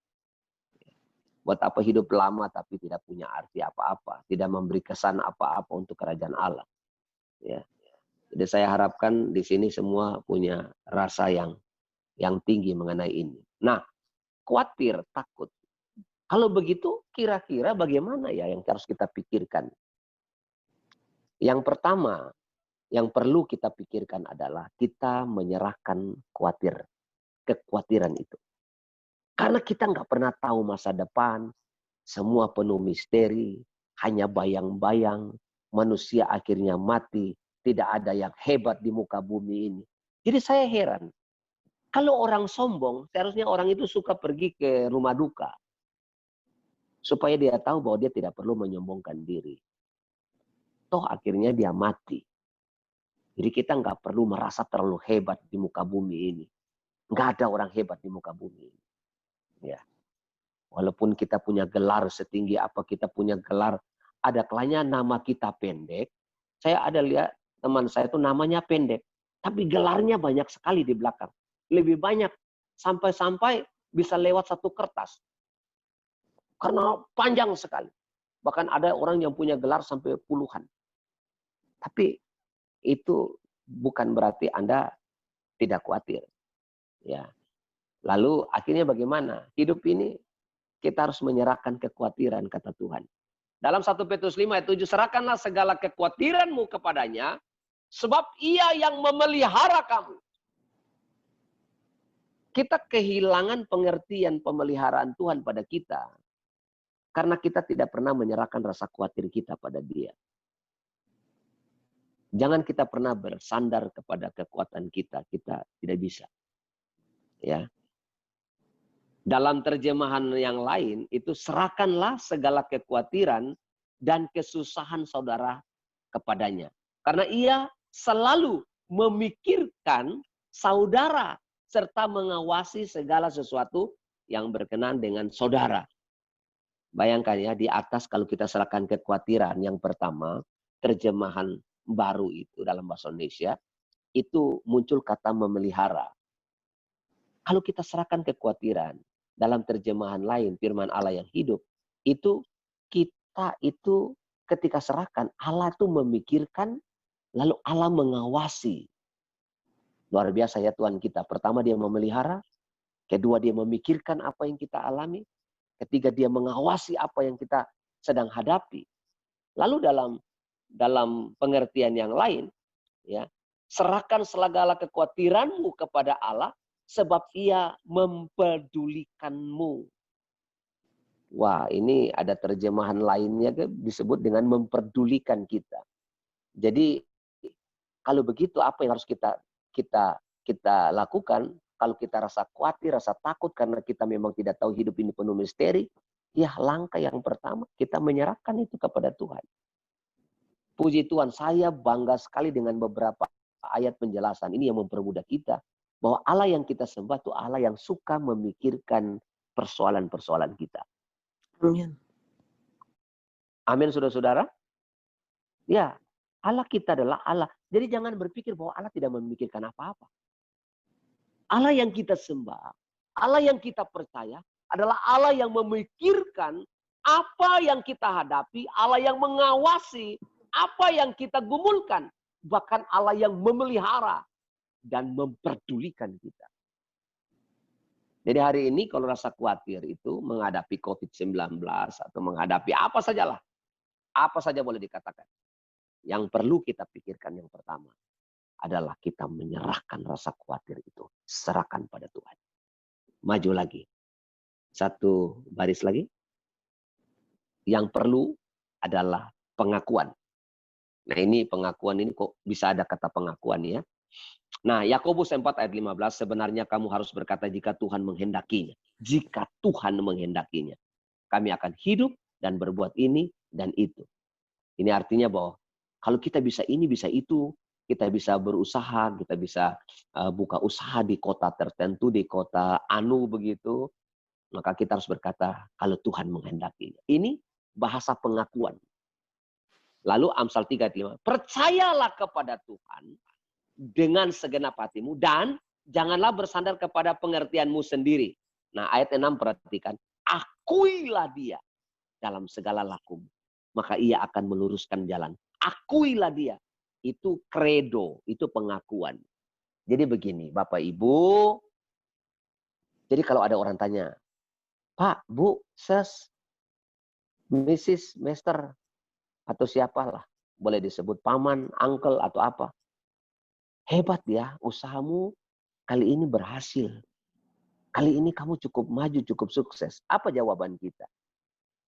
Buat apa hidup lama tapi tidak punya arti apa-apa, tidak memberi kesan apa-apa untuk kerajaan Allah. Ya. Jadi saya harapkan di sini semua punya rasa yang tinggi mengenai ini. Nah, khawatir, takut. Kalau begitu, kira-kira bagaimana ya yang harus kita pikirkan? Yang pertama, yang perlu kita pikirkan adalah kita menyerahkan kekhawatiran itu. Karena kita nggak pernah tahu masa depan, semua penuh misteri, hanya bayang-bayang, manusia akhirnya mati, tidak ada yang hebat di muka bumi ini. Jadi saya heran, kalau orang sombong, seharusnya orang itu suka pergi ke rumah duka. Supaya dia tahu bahwa dia tidak perlu menyombongkan diri. Toh akhirnya dia mati. Jadi kita nggak perlu merasa terlalu hebat di muka bumi ini. Nggak ada orang hebat di muka bumi ini. Ya. Walaupun kita punya gelar setinggi apa, kita punya gelar, ada kalanya nama kita pendek. Saya ada lihat teman saya itu namanya pendek, tapi gelarnya banyak sekali di belakang. Lebih banyak, sampai-sampai bisa lewat satu kertas. Karena panjang sekali. Bahkan ada orang yang punya gelar sampai puluhan. Tapi itu bukan berarti Anda tidak khawatir. Ya. Lalu akhirnya bagaimana? Hidup ini kita harus menyerahkan kekhawatiran, kata Tuhan. Dalam 1 Petrus 5 ayat 7, serahkanlah segala kekhawatiranmu kepadanya, sebab ia yang memelihara kamu. Kita kehilangan pengertian pemeliharaan Tuhan pada kita. Karena kita tidak pernah menyerahkan rasa khawatir kita pada dia. Jangan kita pernah bersandar kepada kekuatan kita. Kita tidak bisa. Ya. Dalam terjemahan yang lain, itu serahkanlah segala kekhawatiran dan kesusahan saudara kepadanya. Karena ia selalu memikirkan saudara serta mengawasi segala sesuatu yang berkenan dengan saudara. Bayangkan ya, di atas kalau kita serahkan kekhawatiran, yang pertama, terjemahan baru itu dalam bahasa Indonesia, itu muncul kata memelihara. Kalau kita serahkan kekhawatiran, dalam terjemahan lain, firman Allah yang hidup, itu kita itu ketika serahkan, Allah itu memikirkan, lalu Allah mengawasi. Luar biasa ya Tuhan kita. Pertama dia memelihara, kedua dia memikirkan apa yang kita alami, ketiga dia mengawasi apa yang kita sedang hadapi. Lalu dalam pengertian yang lain, ya, serahkan segala kekhawatiranmu kepada Allah, sebab ia mempedulikanmu. Wah, ini ada terjemahan lainnya disebut dengan memperdulikan kita. Jadi kalau begitu apa yang harus kita lakukan? Kalau kita rasa khawatir, rasa takut karena kita memang tidak tahu hidup ini penuh misteri, ya langkah yang pertama kita menyerahkan itu kepada Tuhan. Puji Tuhan, saya bangga sekali dengan beberapa ayat penjelasan ini yang mempermudah kita bahwa Allah yang kita sembah itu Allah yang suka memikirkan persoalan-persoalan kita. Amin. Amin, saudara-saudara. Ya, Allah kita adalah Allah. Jadi jangan berpikir bahwa Allah tidak memikirkan apa-apa. Allah yang kita sembah, Allah yang kita percaya adalah Allah yang memikirkan Apa yang kita hadapi, Allah yang mengawasi apa yang kita gumulkan. Bahkan Allah yang memelihara dan memperdulikan kita. Jadi hari ini kalau rasa khawatir itu menghadapi COVID-19 atau menghadapi apa sajalah. Apa saja boleh dikatakan. Yang perlu kita pikirkan yang pertama adalah kita menyerahkan rasa khawatir itu. Serahkan pada Tuhan. Maju lagi. Satu baris lagi. Yang perlu adalah pengakuan. Nah ini pengakuan ini kok bisa ada kata pengakuan ya. Nah Yakobus 4 ayat 15 sebenarnya kamu harus berkata jika Tuhan menghendakinya. Jika Tuhan menghendakinya. Kami akan hidup dan berbuat ini dan itu. Ini artinya bahwa kalau kita bisa ini bisa itu. Kita bisa berusaha, kita bisa buka usaha di kota tertentu, di kota anu begitu. Maka kita harus berkata kalau Tuhan menghendakinya. Ini bahasa pengakuan. Lalu Amsal 3:5. Percayalah kepada Tuhan dengan segenap hatimu dan janganlah bersandar kepada pengertianmu sendiri. Nah ayat 6 perhatikan. Akuilah dia dalam segala lakumu. Maka ia akan meluruskan jalan. Akuilah dia. Itu kredo, itu pengakuan. Jadi begini Bapak Ibu. Jadi kalau ada orang tanya. Pak, Bu, Ses, Mrs, Master, atau siapalah. Boleh disebut paman, uncle, atau apa. Hebat ya, usahamu kali ini berhasil. Kali ini kamu cukup maju, cukup sukses. Apa jawaban kita?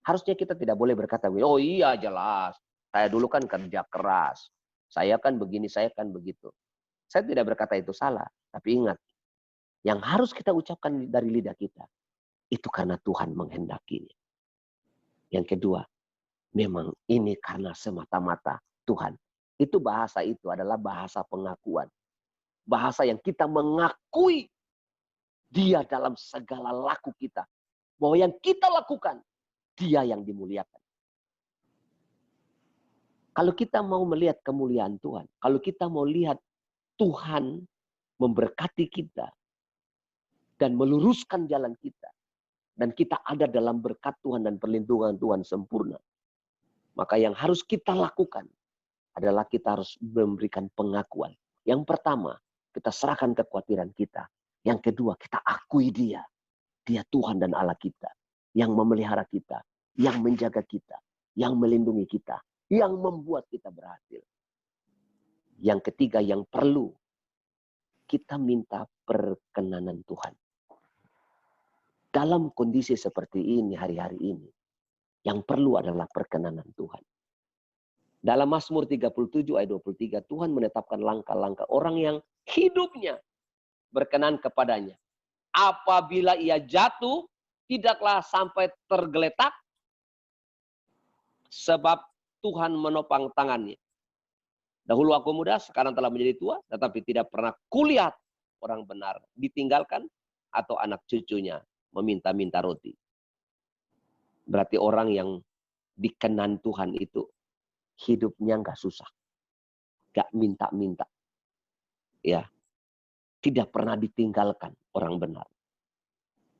Harusnya kita tidak boleh berkata, oh iya jelas. Saya dulu kan kerja keras. Saya kan begini, saya kan begitu. Saya tidak berkata itu salah. Tapi ingat, yang harus kita ucapkan dari lidah kita, itu karena Tuhan menghendakinya. Yang kedua, memang ini karena semata-mata Tuhan. Itu bahasa itu adalah bahasa pengakuan. Bahasa yang kita mengakui Dia dalam segala laku kita. Bahwa yang kita lakukan, Dia yang dimuliakan. Kalau kita mau melihat kemuliaan Tuhan, kalau kita mau lihat Tuhan memberkati kita dan meluruskan jalan kita, dan kita ada dalam berkat Tuhan dan perlindungan Tuhan sempurna, maka yang harus kita lakukan adalah kita harus memberikan pengakuan. Yang pertama, kita serahkan kekhawatiran kita. Yang kedua, kita akui Dia. Dia Tuhan dan Allah kita. Yang memelihara kita. Yang menjaga kita. Yang melindungi kita. Yang membuat kita berhasil. Yang ketiga yang perlu, kita minta perkenanan Tuhan. Dalam kondisi seperti ini, hari-hari ini, yang perlu adalah perkenanan Tuhan. Dalam Mazmur 37 ayat 23, Tuhan menetapkan langkah-langkah orang yang hidupnya berkenan kepadanya. Apabila ia jatuh, tidaklah sampai tergeletak, sebab Tuhan menopang tangannya. Dahulu aku muda, sekarang telah menjadi tua, tetapi tidak pernah kulihat orang benar ditinggalkan atau anak cucunya meminta-minta roti. Berarti orang yang dikenan Tuhan itu hidupnya nggak susah, nggak minta-minta, ya, tidak pernah ditinggalkan orang benar.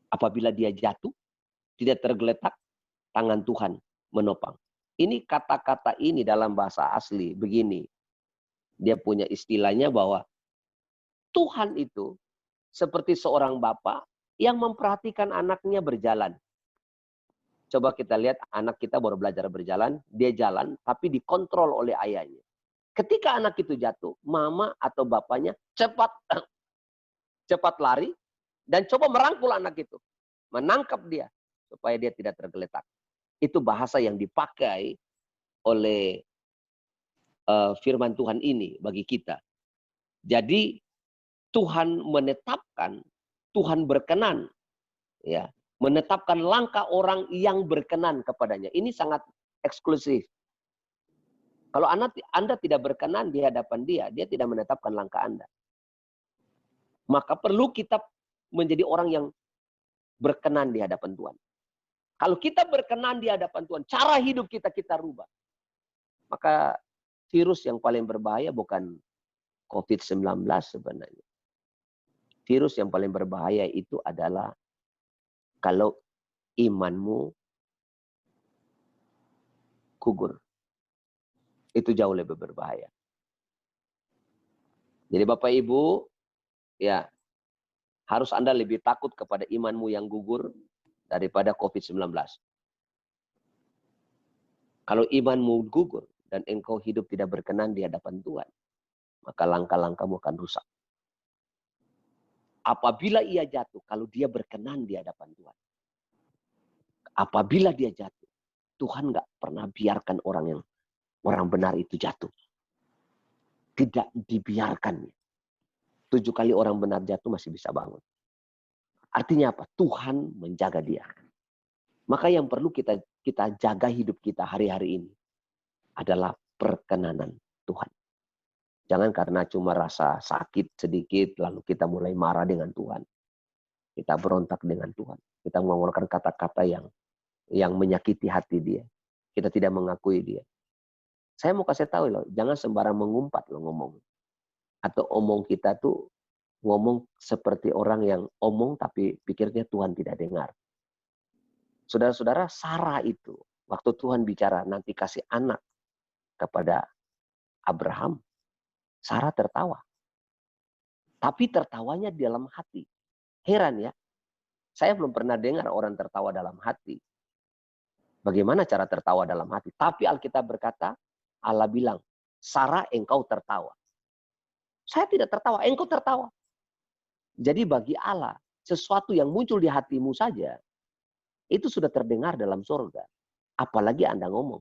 Apabila dia jatuh, tidak tergeletak, tangan Tuhan menopang. Ini kata-kata ini dalam bahasa asli begini. Dia punya istilahnya bahwa Tuhan itu seperti seorang bapak yang memperhatikan anaknya berjalan. Coba kita lihat anak kita baru belajar berjalan, dia jalan tapi dikontrol oleh ayahnya. Ketika anak itu jatuh, mama atau bapaknya cepat lari dan coba merangkul anak itu, menangkap dia supaya dia tidak tergeletak. Itu bahasa yang dipakai oleh firman Tuhan ini bagi kita. Jadi Tuhan menetapkan, Tuhan berkenan, ya, menetapkan langkah orang yang berkenan kepadanya. Ini sangat eksklusif. Kalau Anda tidak berkenan di hadapan dia tidak menetapkan langkah Anda. Maka perlu kita menjadi orang yang berkenan di hadapan Tuhan. Kalau kita berkenan di hadapan Tuhan, cara hidup kita rubah. Maka virus yang paling berbahaya bukan COVID-19 sebenarnya. Virus yang paling berbahaya itu adalah kalau imanmu gugur. Itu jauh lebih berbahaya. Jadi Bapak Ibu, ya, harus Anda lebih takut kepada imanmu yang gugur daripada COVID-19. Kalau imanmu gugur dan engkau hidup tidak berkenan di hadapan Tuhan, maka langkah-langkahmu akan rusak. Apabila ia jatuh, kalau dia berkenan di hadapan Tuhan. Apabila dia jatuh, Tuhan nggak pernah biarkan orang benar itu jatuh. Tidak dibiarkan. 7 kali orang benar jatuh masih bisa bangun. Artinya apa? Tuhan menjaga dia. Maka yang perlu kita jaga hidup kita hari-hari ini adalah perkenanan Tuhan. Jangan karena cuma rasa sakit sedikit lalu kita mulai marah dengan Tuhan. Kita berontak dengan Tuhan. Kita mengeluarkan kata-kata yang menyakiti hati dia. Kita tidak mengakui dia. Saya mau kasih tahu loh, jangan sembarang mengumpat loh ngomong. Atau omong kita tuh ngomong seperti orang yang omong tapi pikirnya Tuhan tidak dengar. Saudara-saudara, Sarah itu waktu Tuhan bicara nanti kasih anak kepada Abraham, Sarah tertawa. Tapi tertawanya di dalam hati. Heran ya, saya belum pernah dengar orang tertawa dalam hati. Bagaimana cara tertawa dalam hati? Tapi Alkitab berkata, Allah bilang, Sarah engkau tertawa. Saya tidak tertawa, engkau tertawa. Jadi bagi Allah, sesuatu yang muncul di hatimu saja, itu sudah terdengar dalam surga. Apalagi Anda ngomong.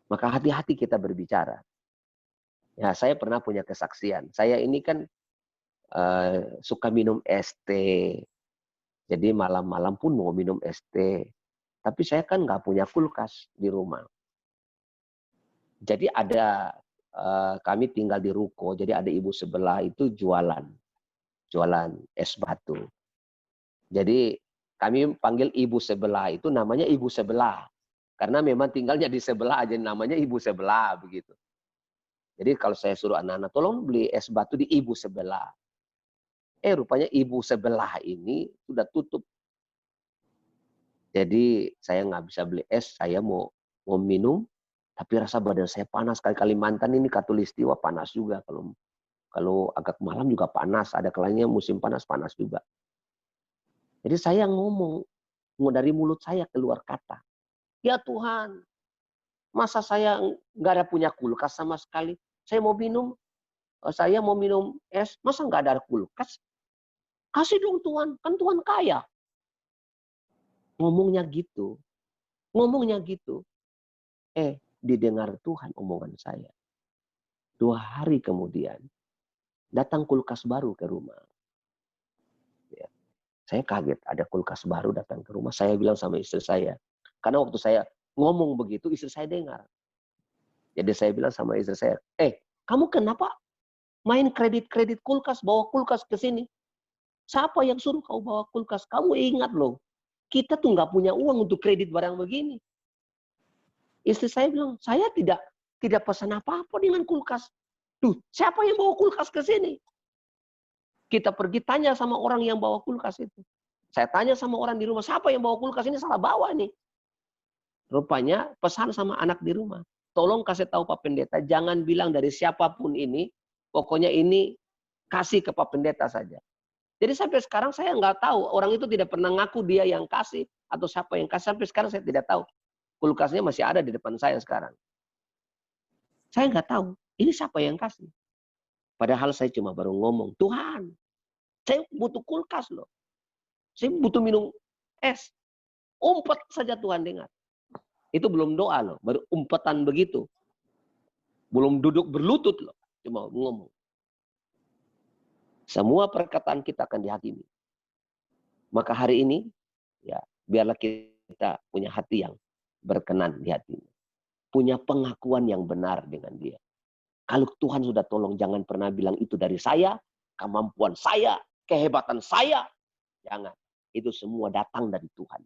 Maka hati-hati kita berbicara. Ya, saya pernah punya kesaksian. Saya ini kan suka minum es teh. Jadi malam-malam pun mau minum es teh. Tapi saya kan nggak punya kulkas di rumah. Jadi ada, kami tinggal di ruko, jadi ada ibu sebelah itu jualan es batu. Jadi kami panggil ibu sebelah itu namanya ibu sebelah. Karena memang tinggalnya di sebelah aja namanya ibu sebelah begitu. Jadi kalau saya suruh anak-anak tolong beli es batu di ibu sebelah. Rupanya ibu sebelah ini sudah tutup. Jadi saya nggak bisa beli es, saya mau minum, tapi rasa badan saya panas. Kali Kalimantan ini Katulistiwa panas juga. Kalau agak malam juga panas, ada kalanya musim panas juga. Jadi saya ngomong dari mulut saya keluar kata, ya Tuhan, masa saya nggak ada punya kulkas sama sekali? Saya mau minum es, masa nggak ada kulkas? Kasih dong Tuhan, kan Tuhan kaya. Ngomongnya gitu. Didengar Tuhan omongan saya. 2 hari kemudian, datang kulkas baru ke rumah. Ya. Saya kaget, ada kulkas baru datang ke rumah. Saya bilang sama istri saya. Karena waktu saya ngomong begitu, istri saya dengar. Jadi saya bilang sama istri saya, kamu kenapa main kredit kulkas, bawa kulkas ke sini? Siapa yang suruh kau bawa kulkas? Kamu ingat loh, kita tuh nggak punya uang untuk kredit barang begini. Istri saya bilang, saya tidak pesan apa-apa dengan kulkas. Tuh, siapa yang bawa kulkas ke sini? Kita pergi tanya sama orang yang bawa kulkas itu. Saya tanya sama orang di rumah, siapa yang bawa kulkas ini? Salah bawa nih. Rupanya pesan sama anak di rumah. Tolong kasih tahu Pak Pendeta, jangan bilang dari siapapun ini, pokoknya ini kasih ke Pak Pendeta saja. Jadi sampai sekarang saya nggak tahu, orang itu tidak pernah ngaku dia yang kasih, atau siapa yang kasih, sampai sekarang saya tidak tahu. Kulkasnya masih ada di depan saya sekarang. Saya nggak tahu, ini siapa yang kasih. Padahal saya cuma baru ngomong, Tuhan, saya butuh kulkas loh. Saya butuh minum es. Umpet saja Tuhan dengar. Itu belum doa loh, baru umpetan begitu. Belum duduk berlutut loh, cuma ngomong. Semua perkataan kita akan dihakimi. Maka hari ini, ya biarlah kita punya hati yang berkenan di hatinya. Punya pengakuan yang benar dengan dia. Kalau Tuhan sudah tolong, jangan pernah bilang itu dari saya, kemampuan saya, kehebatan saya. Jangan. Itu semua datang dari Tuhan.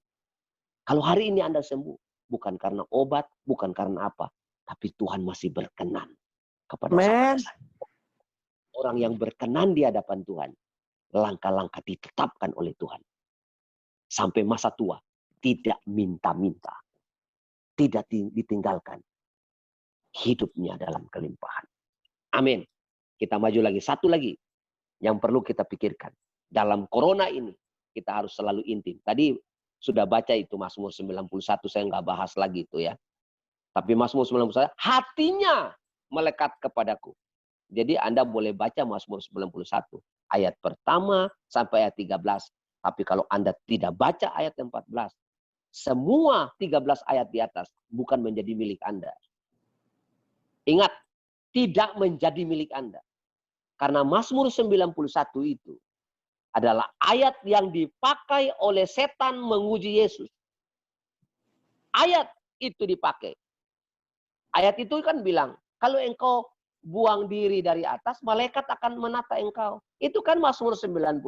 Kalau hari ini Anda sembuh, bukan karena obat, bukan karena apa, tapi Tuhan masih berkenan kepada saya. Orang yang berkenan di hadapan Tuhan, langkah-langkah ditetapkan oleh Tuhan. Sampai masa tua, tidak minta-minta. tidak ditinggalkan. Hidupnya dalam kelimpahan. Amin. Kita maju lagi. Satu lagi yang perlu kita pikirkan. Dalam corona ini, kita harus selalu intim. Tadi sudah baca itu Mazmur 91, saya nggak bahas lagi itu ya. Tapi Mazmur 91, hatinya melekat kepadaku. Jadi Anda boleh baca Mazmur 91, ayat pertama sampai ayat 13. Tapi kalau Anda tidak baca ayat 14, semua 13 ayat di atas bukan menjadi milik Anda. Ingat, tidak menjadi milik Anda. Karena Mazmur 91 itu adalah ayat yang dipakai oleh setan menguji Yesus. Ayat itu dipakai. Ayat itu kan bilang, kalau engkau buang diri dari atas, malaikat akan menata engkau. Itu kan Mazmur 91.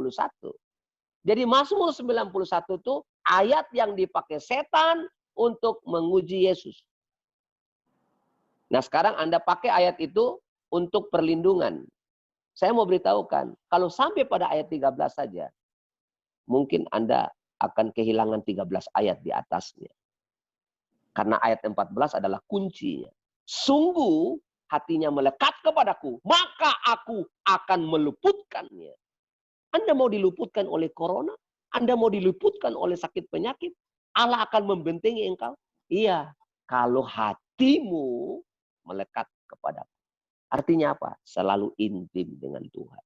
Jadi Mazmur 91 itu ayat yang dipakai setan untuk menguji Yesus. Nah sekarang Anda pakai ayat itu untuk perlindungan. Saya mau beritahukan, kalau sampai pada ayat 13 saja, mungkin Anda akan kehilangan 13 ayat di atasnya. Karena ayat 14 adalah kuncinya. Sungguh hatinya melekat kepadaku, maka aku akan meluputkannya. Anda mau diluputkan oleh corona? Anda mau diluputkan oleh sakit penyakit? Allah akan membentengi engkau? Iya, kalau hatimu melekat kepadaku. Artinya apa? Selalu intim dengan Tuhan.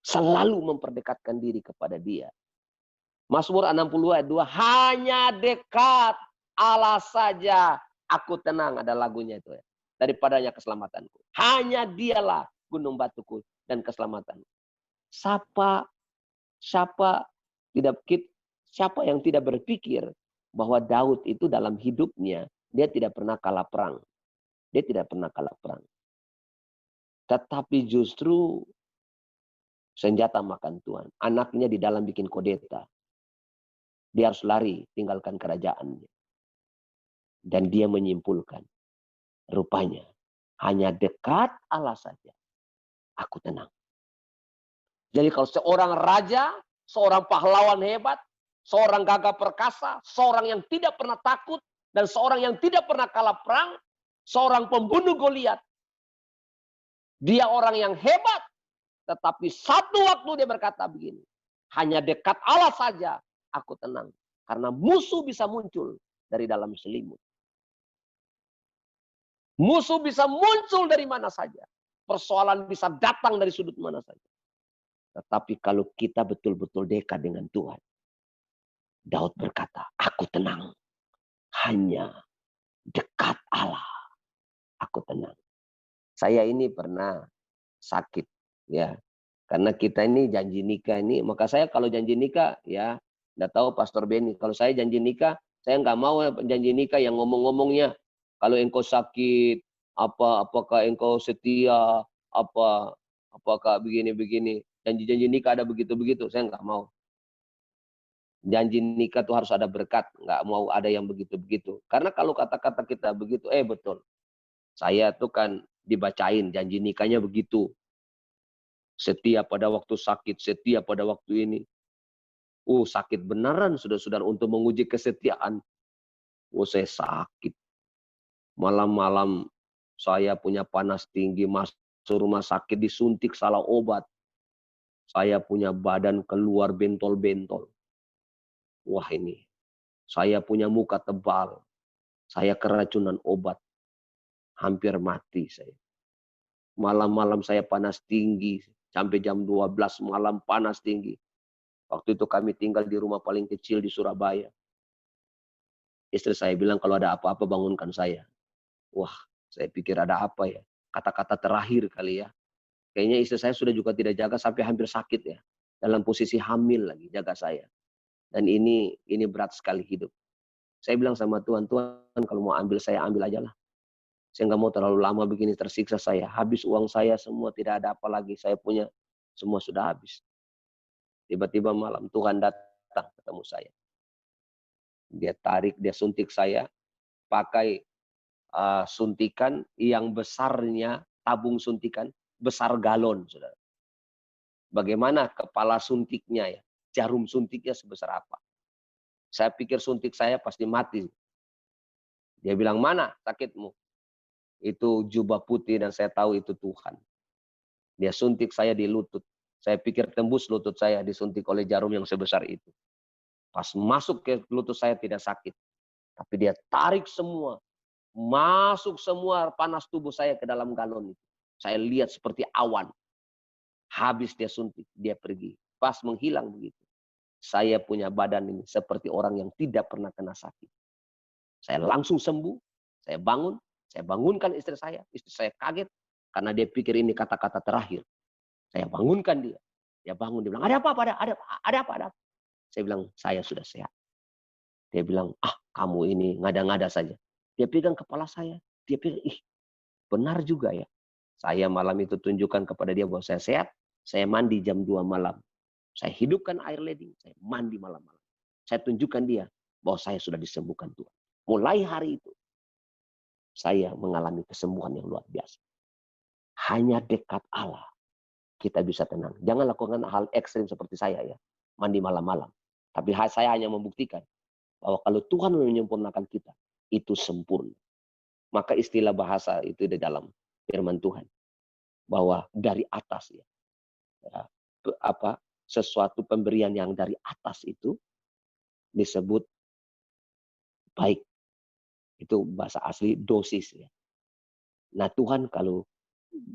Selalu memperdekatkan diri kepada Dia. Mazmur 60 ayat 2, hanya dekat Allah saja aku tenang. Ada lagunya itu ya. Daripadanya keselamatanku. Hanya Dialah gunung batuku dan keselamatan. Siapa yang tidak berpikir bahwa Daud itu dalam hidupnya dia tidak pernah kalah perang. Dia tidak pernah kalah perang. Tetapi justru senjata makan Tuhan. Anaknya di dalam bikin kudeta. Dia harus lari tinggalkan kerajaannya. Dan dia menyimpulkan. Rupanya hanya dekat Allah saja aku tenang. Jadi kalau seorang raja, seorang pahlawan hebat, seorang gagah perkasa, seorang yang tidak pernah takut, dan seorang yang tidak pernah kalah perang, seorang pembunuh Goliat. Dia orang yang hebat, tetapi satu waktu dia berkata begini, hanya dekat Allah saja aku tenang. Karena musuh bisa muncul dari dalam selimut. Musuh bisa muncul dari mana saja. Persoalan bisa datang dari sudut mana saja. Tetapi kalau kita betul-betul dekat dengan Tuhan, Daud berkata, aku tenang. Hanya dekat Allah, aku tenang. Saya ini pernah sakit, ya. Karena kita ini janji nikah ini, maka saya kalau janji nikah, ya, nggak tahu Pastor Benny, kalau saya janji nikah, saya nggak mau janji nikah yang ngomong-ngomongnya, kalau engkau sakit, apakah engkau setia, apakah begini-begini. Janji-janji nikah ada begitu-begitu, saya nggak mau. Janji nikah tuh harus ada berkat, nggak mau ada yang begitu-begitu. Karena kalau kata-kata kita begitu, betul. Saya tuh kan dibacain janji nikahnya begitu. Setia pada waktu sakit, setia pada waktu ini. Sakit beneran saudara-saudara untuk menguji kesetiaan. Saya sakit. Malam-malam saya punya panas tinggi, masuk rumah sakit disuntik salah obat. Saya punya badan keluar bentol-bentol. Wah ini, saya punya muka tebal. Saya keracunan obat. Hampir mati saya. Malam-malam saya panas tinggi. Sampai jam 12 malam panas tinggi. Waktu itu kami tinggal di rumah paling kecil di Surabaya. Istri saya bilang kalau ada apa-apa bangunkan saya. Wah, saya pikir ada apa ya. Kata-kata terakhir kali ya. Kayaknya istri saya sudah juga tidak jaga sampai hampir sakit ya. Dalam posisi hamil lagi jaga saya. Dan ini berat sekali hidup. Saya bilang sama Tuhan, Tuhan kalau mau ambil saya ambil aja lah. Saya nggak mau terlalu lama begini tersiksa saya. Habis uang saya semua tidak ada apa lagi. Saya punya semua sudah habis. Tiba-tiba malam Tuhan datang ketemu saya. Dia tarik, dia suntik saya. Pakai suntikan yang besarnya, tabung suntikan, besar galon. Saudara. Bagaimana kepala suntiknya ya. Jarum suntiknya sebesar apa. Saya pikir suntik saya pasti mati. Dia bilang, mana sakitmu? Itu jubah putih dan saya tahu itu Tuhan. Dia suntik saya di lutut. Saya pikir tembus lutut saya disuntik oleh jarum yang sebesar itu. Pas masuk ke lutut saya tidak sakit. Tapi dia tarik semua. Masuk semua panas tubuh saya ke dalam galon itu. Saya lihat seperti awan. Habis dia suntik, dia pergi. Pas menghilang begitu. Saya punya badan ini seperti orang yang tidak pernah kena sakit. Saya langsung sembuh. Saya bangun. Saya bangunkan istri saya. Istri saya kaget. Karena dia pikir ini kata-kata terakhir. Saya bangunkan dia. Dia bangun. Dia bilang, ada apa? Ada apa? Saya bilang, saya sudah sehat. Dia bilang, kamu ini ngada-ngada saja. Dia pegang kepala saya. Dia pikir, benar juga ya. Saya malam itu tunjukkan kepada dia bahwa saya sehat. Saya mandi jam 2 malam. Saya hidupkan air leding. Saya mandi malam-malam. Saya tunjukkan dia bahwa saya sudah disembuhkan Tuhan. Mulai hari itu, saya mengalami kesembuhan yang luar biasa. Hanya dekat Allah kita bisa tenang. Jangan lakukan hal ekstrim seperti saya ya. Mandi malam-malam. Tapi saya hanya membuktikan bahwa kalau Tuhan menyempurnakan kita, itu sempurna. Maka istilah bahasa itu di dalam firman Tuhan. Bahwa dari atas ya. Sesuatu pemberian yang dari atas itu disebut baik. Itu bahasa asli dosis ya. Nah Tuhan kalau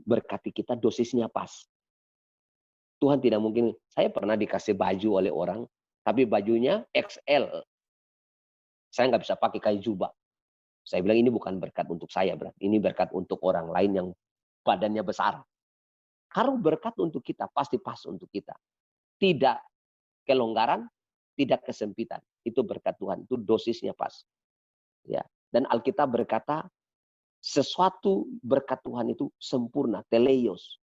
berkati kita dosisnya pas. Tuhan tidak mungkin, saya pernah dikasih baju oleh orang, tapi bajunya XL. Saya nggak bisa pakai kayak jubah. Saya bilang ini bukan berkat untuk saya, berarti ini berkat untuk orang lain yang badannya besar. Kalau berkat untuk kita, pasti pas untuk kita. Tidak kelonggaran, tidak kesempitan. Itu berkat Tuhan, itu dosisnya pas. Ya. Dan Alkitab berkata, sesuatu berkat Tuhan itu sempurna, teleios.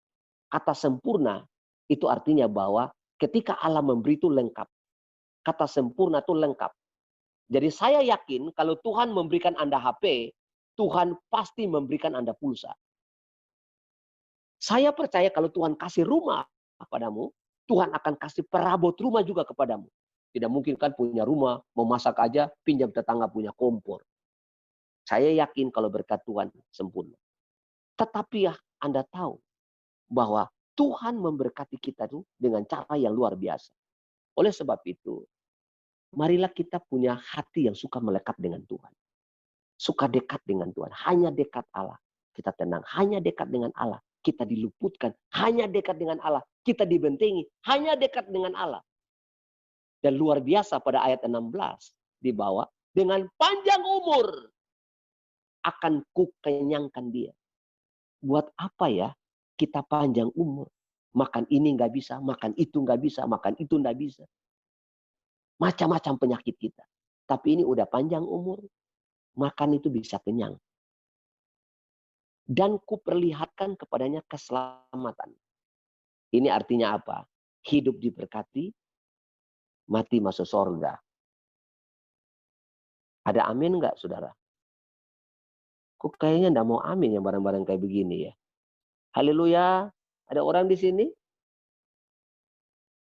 Kata sempurna, itu artinya bahwa ketika Allah memberi itu lengkap. Kata sempurna itu lengkap. Jadi saya yakin kalau Tuhan memberikan Anda HP, Tuhan pasti memberikan Anda pulsa. Saya percaya kalau Tuhan kasih rumah kepadamu, Tuhan akan kasih perabot rumah juga kepadamu. Tidak mungkin kan punya rumah, mau masak aja, pinjam tetangga punya kompor. Saya yakin kalau berkat Tuhan sempurna. Tetapi ya Anda tahu bahwa Tuhan memberkati kita tuh dengan cara yang luar biasa. Oleh sebab itu, marilah kita punya hati yang suka melekat dengan Tuhan. Suka dekat dengan Tuhan. Hanya dekat Allah, kita tenang. Hanya dekat dengan Allah, kita diluputkan. Hanya dekat dengan Allah, kita dibentengi. Hanya dekat dengan Allah. Dan luar biasa pada ayat 16 di bawah, dengan panjang umur akan kukenyangkan dia. Buat apa ya kita panjang umur? Makan ini nggak bisa, makan itu nggak bisa, makan itu nggak bisa. Macam-macam penyakit kita. Tapi ini udah panjang umur, makan itu bisa kenyang. Dan kuperlihatkan kepadanya keselamatan. Ini artinya apa? Hidup diberkati, mati masuk surga. Ada amin nggak, saudara? Kok kayaknya nggak mau amin yang barang-barang kayak begini ya? Haleluya. Ada orang di sini?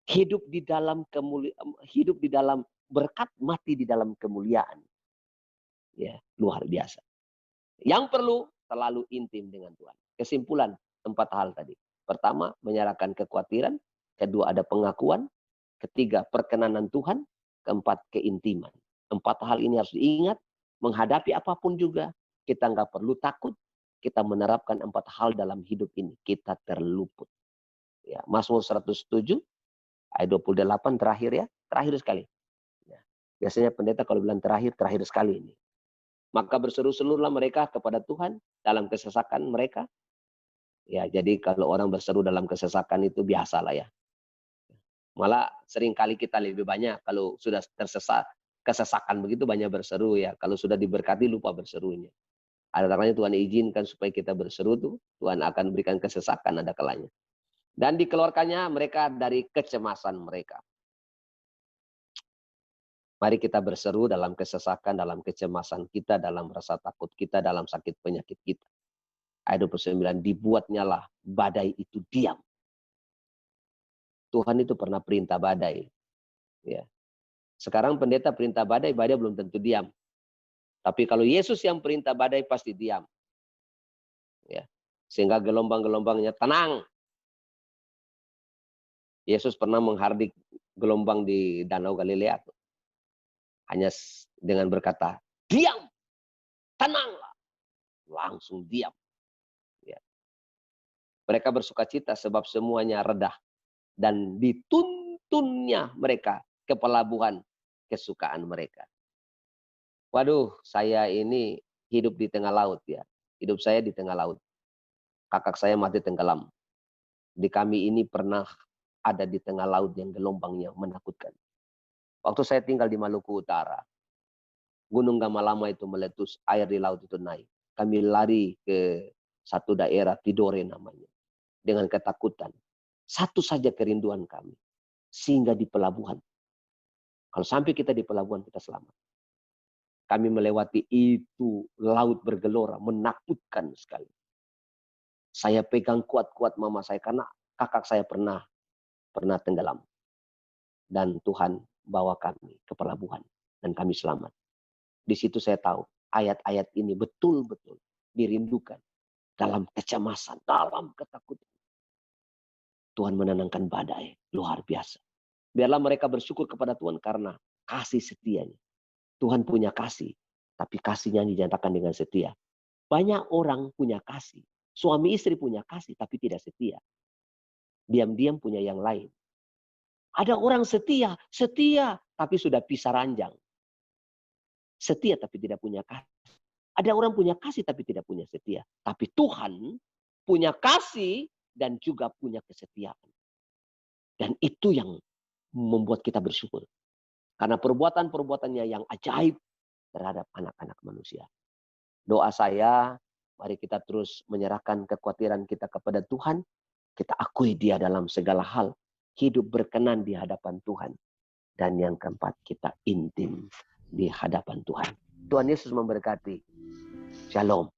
Hidup di dalam berkat, mati di dalam kemuliaan. Ya, luar biasa. Yang perlu terlalu intim dengan Tuhan. Kesimpulan 4 hal tadi. Pertama, menyerahkan kekhawatiran. Kedua, ada pengakuan. Ketiga, perkenanan Tuhan. Keempat, keintiman. 4 hal ini harus diingat. Menghadapi apapun juga, kita nggak perlu takut. Kita menerapkan 4 hal dalam hidup ini. Kita terluput. Ya, Mazmur 107, ayat 28 terakhir ya. Terakhir sekali. Ya, biasanya pendeta kalau bilang terakhir sekali ini. Maka berseru-serulah mereka kepada Tuhan dalam kesesakan mereka. Ya, jadi kalau orang berseru dalam kesesakan itu biasalah ya. Malah seringkali kita lebih banyak kalau sudah kesesakan begitu banyak berseru ya. Kalau sudah diberkati lupa berserunya. Ada kalanya Tuhan izinkan supaya kita berseru tuh, Tuhan akan berikan kesesakan ada kalanya. Dan dikeluarkannya mereka dari kecemasan mereka. Mari kita berseru dalam kesesakan, dalam kecemasan kita, dalam rasa takut kita, dalam sakit penyakit kita. Ayat 29, dibuatnyalah badai itu diam. Tuhan itu pernah perintah badai. Ya. Sekarang pendeta perintah badai belum tentu diam. Tapi kalau Yesus yang perintah, badai pasti diam. Ya. Sehingga gelombang-gelombangnya tenang. Yesus pernah menghardik gelombang di Danau Galilea. Hanya dengan berkata, diam, tenanglah. Langsung diam. Ya. Mereka bersukacita sebab semuanya redah. Dan dituntunnya mereka ke pelabuhan kesukaan mereka. Waduh, saya ini hidup di tengah laut ya. Hidup saya di tengah laut. Kakak saya mati tenggelam. Di kami ini pernah ada di tengah laut yang gelombangnya menakutkan. Waktu saya tinggal di Maluku Utara, Gunung Gamalama itu meletus, air di laut itu naik. Kami lari ke satu daerah, Tidore namanya, dengan ketakutan. Satu saja kerinduan kami, singgah di pelabuhan. Kalau sampai kita di pelabuhan, kita selamat. Kami melewati itu, laut bergelora, menakutkan sekali. Saya pegang kuat-kuat mama saya, karena kakak saya pernah tenggelam. Dan Tuhan bawa kami ke pelabuhan. Dan kami selamat. Di situ saya tahu, ayat-ayat ini betul-betul dirindukan. Dalam kecemasan, dalam ketakutan. Tuhan menenangkan badai, luar biasa. Biarlah mereka bersyukur kepada Tuhan karena kasih setianya. Tuhan punya kasih, tapi kasihnya dinyatakan dengan setia. Banyak orang punya kasih. Suami istri punya kasih, tapi tidak setia. Diam-diam punya yang lain. Ada orang setia, tapi sudah pisah ranjang. Setia tapi tidak punya kasih. Ada orang punya kasih tapi tidak punya setia. Tapi Tuhan punya kasih dan juga punya kesetiaan. Dan itu yang membuat kita bersyukur. Karena perbuatan-perbuatannya yang ajaib terhadap anak-anak manusia. Doa saya, mari kita terus menyerahkan kekhawatiran kita kepada Tuhan. Kita akui Dia dalam segala hal. Hidup berkenan di hadapan Tuhan. Dan yang keempat, kita intim di hadapan Tuhan. Tuhan Yesus memberkati. Shalom.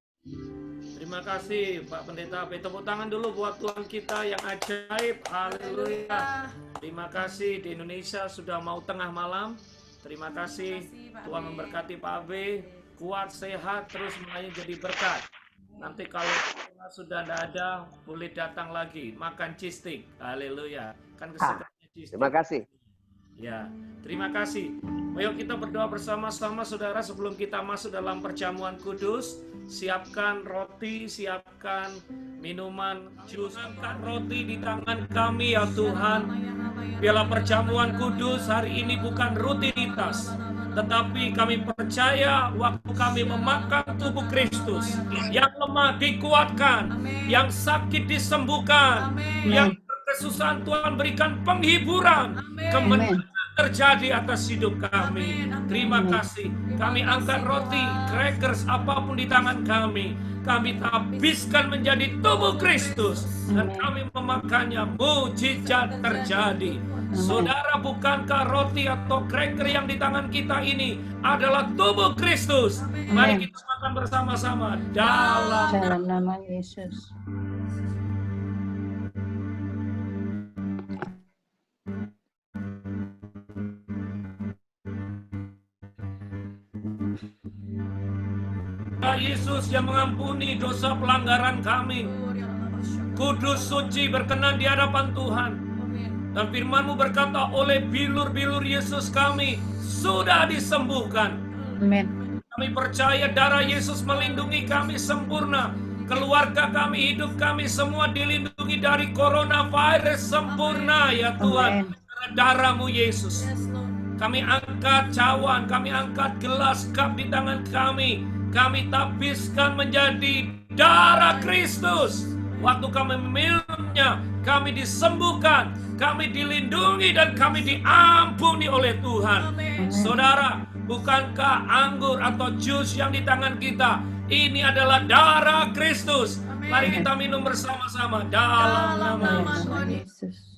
Terima kasih Pak Pendeta. Tepuk tangan dulu buat Tuhan kita yang ajaib. Haleluya. Terima kasih di Indonesia sudah mau tengah malam. Terima kasih. Tuhan memberkati Pak Abe. Kuat, sehat, terus mulai jadi berkat. Nanti kalau sudah tidak ada, boleh datang lagi. Makan cheese stick. Haleluya. Kan kesukaannya cheese stick. Terima kasih. Ya, terima kasih. Ayo kita berdoa bersama-sama saudara sebelum kita masuk dalam perjamuan kudus. Siapkan roti, siapkan minuman, jus. Angkat roti di tangan kami ya Tuhan. Biarlah perjamuan kudus hari ini bukan rutinitas. Tetapi kami percaya waktu kami memakan tubuh Kristus. Yang lemah dikuatkan, yang sakit disembuhkan, yang kesusahan Tuhan berikan penghiburan, kemenangan terjadi atas hidup kami. Terima kasih. Kami angkat roti, crackers, apapun di tangan kami. Kami habiskan menjadi tubuh Kristus. Dan kami memakannya, mujizat terjadi. Saudara, bukankah roti atau cracker yang di tangan kita ini adalah tubuh Kristus? Mari kita makan bersama-sama dalam nama Yesus. Yesus yang mengampuni dosa pelanggaran kami, kudus, suci, berkenan di hadapan Tuhan. Dan firman-Mu berkata, oleh bilur-bilur Yesus kami sudah disembuhkan. Amin. Kami percaya darah Yesus melindungi kami sempurna. Keluarga kami, hidup kami semua dilindungi dari coronavirus sempurna ya Tuhan. Karena darah-Mu Yesus. Kami angkat cawan, kami angkat gelas cup di tangan kami. Kami tabiskan menjadi darah Kristus. Waktu kami meminumnya, kami disembuhkan, kami dilindungi, dan kami diampuni oleh Tuhan. Saudara, bukankah anggur atau jus yang di tangan kita, ini adalah darah Kristus. Mari kita minum bersama-sama dalam nama Yesus.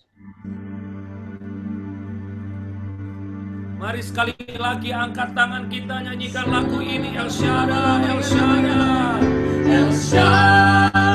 Mari sekali lagi angkat tangan kita, nyanyikan lagu ini. El Shaddai, El Shaddai, El Shaddai.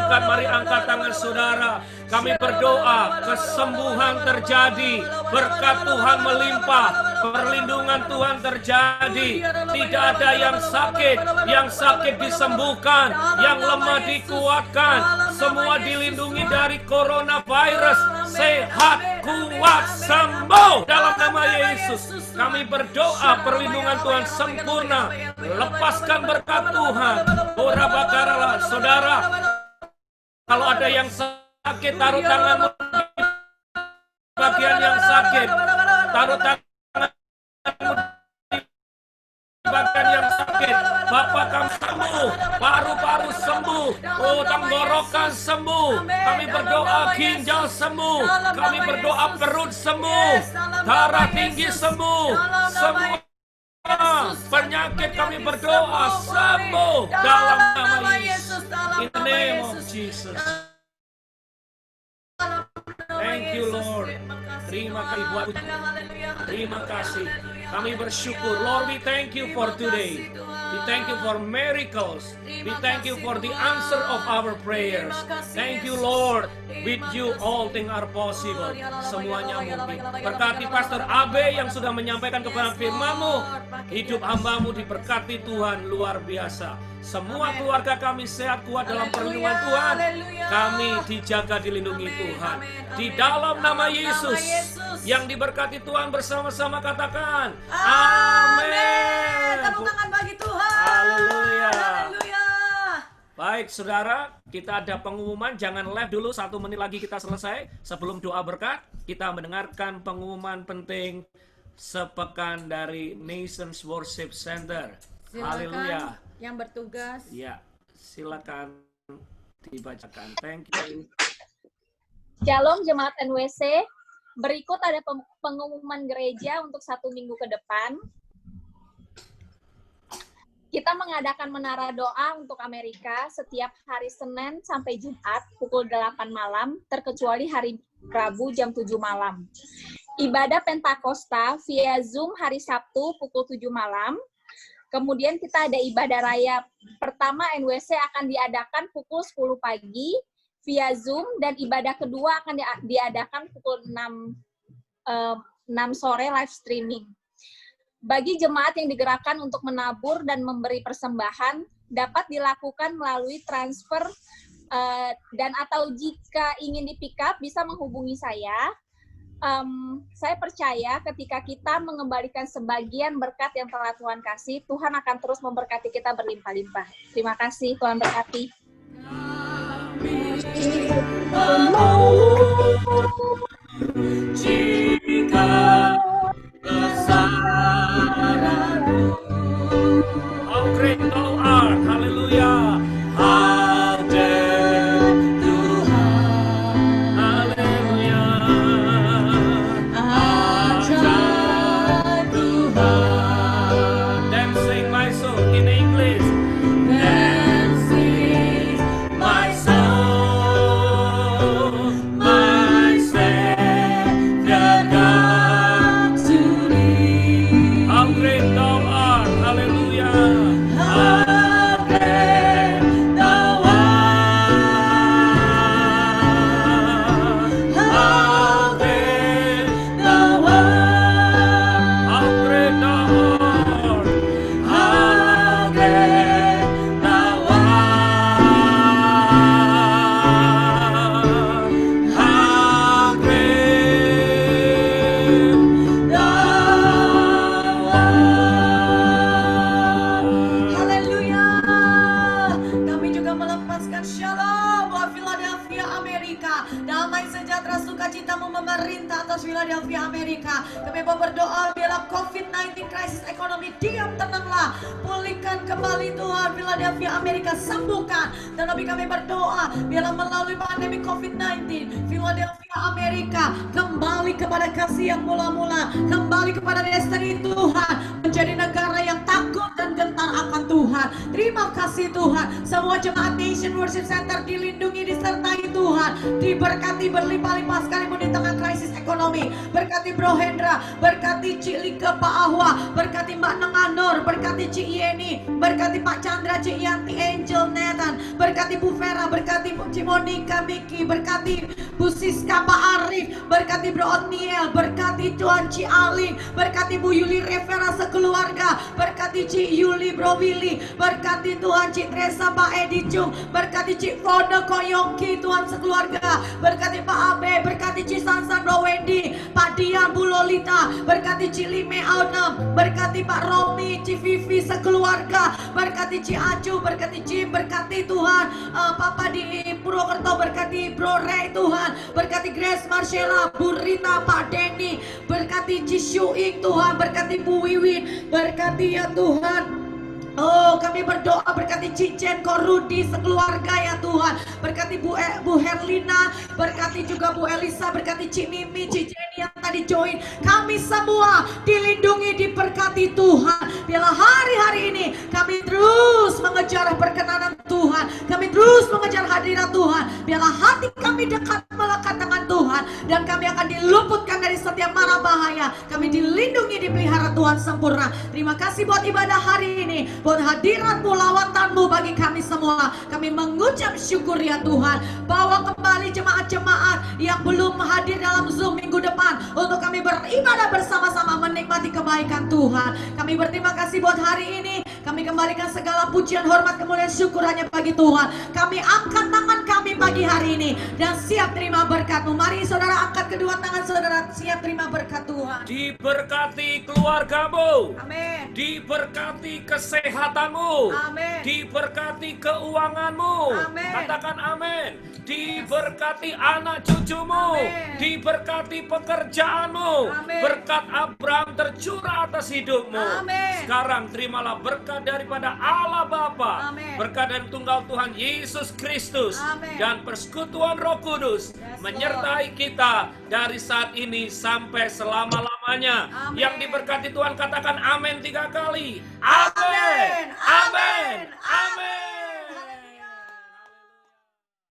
mari angkat tangan saudara. Kami berdoa kesembuhan terjadi, berkat Tuhan melimpah, perlindungan Tuhan terjadi. Tidak ada yang sakit disembuhkan, yang lemah dikuatkan. Semua dilindungi dari coronavirus, sehat, kuat, sembuh dalam nama Yesus. Kami berdoa perlindungan Tuhan sempurna, lepaskan berkat Tuhan. Ora bakaralah, saudara, kalau ada yang sakit, taruh tanganmu di bagian yang sakit. Taruh tanganmu di bagian yang sakit. Bapak, kamu sembuh. Paru-paru sembuh. Oh, tenggorokan sembuh. Kami berdoa ginjal sembuh. Kami berdoa perut sembuh. Darah tinggi sembuh. Semua penyakit kami berdoa sembuh dalam nama Yesus. In the name of Jesus. Thank you, Lord. Terima kasih buat terima kasih. Kami bersyukur. Lord, we thank you for today. We thank you for miracles. We thank you for the answer of our prayers. Thank you, Lord. With you all things are possible. Semuanya mungkin. Berkati Pastor Abe yang sudah menyampaikan kepada firman-Mu. Hidup hamba-Mu diberkati Tuhan luar biasa. Semua keluarga kami sehat kuat dalam perlindungan Tuhan. Kami dijaga dilindungi Tuhan. Di dalam nama Yesus yang diberkati Tuhan bersama-sama katakan amin. Tepuk tangan bagi Tuhan. Haleluya. Haleluya. Baik saudara, kita ada pengumuman. Jangan live dulu, 1 menit lagi kita selesai. Sebelum doa berkat, kita mendengarkan pengumuman penting sepekan dari Nations Worship Center. Haleluya. Yang bertugas. Ya, silakan dibacakan. Thank you. Shalom Jemaat NWC. Berikut ada pengumuman gereja untuk 1 minggu ke depan. Kita mengadakan menara doa untuk Amerika setiap hari Senin sampai Jumat pukul 8 malam, terkecuali hari Rabu jam 7 malam. Ibadah Pentakosta via Zoom hari Sabtu pukul 7 malam. Kemudian kita ada ibadah raya pertama NWC akan diadakan pukul 10 pagi via Zoom, dan ibadah kedua akan diadakan pukul 6 sore live streaming. Bagi jemaat yang digerakkan untuk menabur dan memberi persembahan, dapat dilakukan melalui transfer dan atau jika ingin di-pick up bisa menghubungi saya. Saya percaya ketika kita mengembalikan sebagian berkat yang telah Tuhan kasih, Tuhan akan terus memberkati kita berlimpah-limpah. Terima kasih, Tuhan berkati. How great thou art, haleluya. How great Tuhan, haleluya. Ajaib Tuhan. Then sing my soul in English. Then sing my soul, my Savior God to thee. How great thou art, haleluya. How great thou art. How great thou art. How great thou art. How great thou art. How great thou art. Haleluya. Kami juga melepaskan shalom buat Philadelphia Amerika. Damai sejahtera sukacitamu memerintah atas Philadelphia Amerika. Kami mau berdoa biarlah COVID-19 krisis ekonomi diam tenanglah. Pulihkan kembali Tuhan Philadelphia Amerika, sembuhkan. Dan lebih kami berdoa biarlah melalui pandemi COVID-19 Philadelphia Amerika kembali kepada kasih yang mula-mula, kembali kepada destiny Tuhan, menjadi negara yang takut dan gentar akan Tuhan. Terima kasih Tuhan. Semua jemaat Nation Worship Center dilindungi, disertai Tuhan. Tuhan. Diberkati berlimpah-limpah sekalipun di tengah krisis ekonomi. Berkati Bro Hendra, berkati Cik Lika, Pak Ahwa, berkati Mbak Nengah Nur, berkati Cik Yeni, berkati Pak Chandra, Cik Yanti, Angel, Nathan, berkati Bu Vera, berkati Cik Monica, Miki, berkati Bu Siska, Pak Arif, berkati Bro Otniel, berkati Tuan Cik Alin, berkati Bu Yuli Revera sekeluarga, berkati Cik Yuli, Bro Willy, berkati Tuhan Cik Teresa, Pak Edi Chung, berkati Cik Fona Koyongki, Tuhan sekeluarga, berkati Pak Abe, berkati Cik Sansan, Bro Wendy, Pak Dian, Bu Lolita, berkati Cik Lime Aunem, berkati Pak Romi, Cik Vivi sekeluarga, berkati Cik Acu, berkati Jim, berkati Tuhan Papa di Purwokerto, berkati Bro Ray Tuhan, berkati Grace Marcella, Bu Rita, Pak Denny, berkati Cik Syuing Tuhan, berkati Bu Wiwin, berkati ya Tuhan. Oh, kami berdoa berkati Cik Jen, Ko Rudi sekeluarga ya Tuhan. Berkati Bu Herlina, berkati juga Bu Elisa, berkati Cik Mimi, Cik Jenny yang tadi join. Kami semua dilindungi, diberkati Tuhan. Biarlah hari-hari ini kami terus mengejar perkenanan Tuhan. Kami terus mengejar hadirat Tuhan. Biarlah hati kami dekat melekat dengan Tuhan. Dan kami akan diluputkan dari setiap mara bahaya. Kami dilindungi, dipelihara Tuhan sempurna. Terima kasih buat ibadah hari ini, buat hadirat-Mu, lawatanmu bagi kami semua. Kami mengucap syukur ya Tuhan. Bawa kembali jemaat-jemaat yang belum hadir dalam Zoom minggu depan untuk kami beribadah bersama-sama menikmati kebaikan Tuhan. Kami berterima kasih buat hari ini. Kami kembalikan segala pujian, hormat, kemuliaan, syukur hanya bagi Tuhan. Kami angkat tangan kami pagi hari ini dan siap terima berkat-Mu. Mari saudara angkat kedua tangan saudara, siap terima berkat Tuhan. Diberkati keluargamu. Amin. Diberkati kesehatanmu. Amin. Diberkati keuanganmu. Amin. Katakan amin. Diberkati anak cucumu. Amin. Diberkati pekerjaanmu. Amin. Berkat Abraham tercurah atas hidupmu. Amin. Sekarang terimalah berkat daripada Allah Bapa, Amin. berkat dari tunggal Tuhan Yesus Kristus, Amin. dan persekutuan Roh Kudus Yes, menyertai kita dari saat ini sampai selama-lamanya. Amin. Yang diberkati Tuhan katakan amin 3 kali. Amin. Amin. Amin. Amin.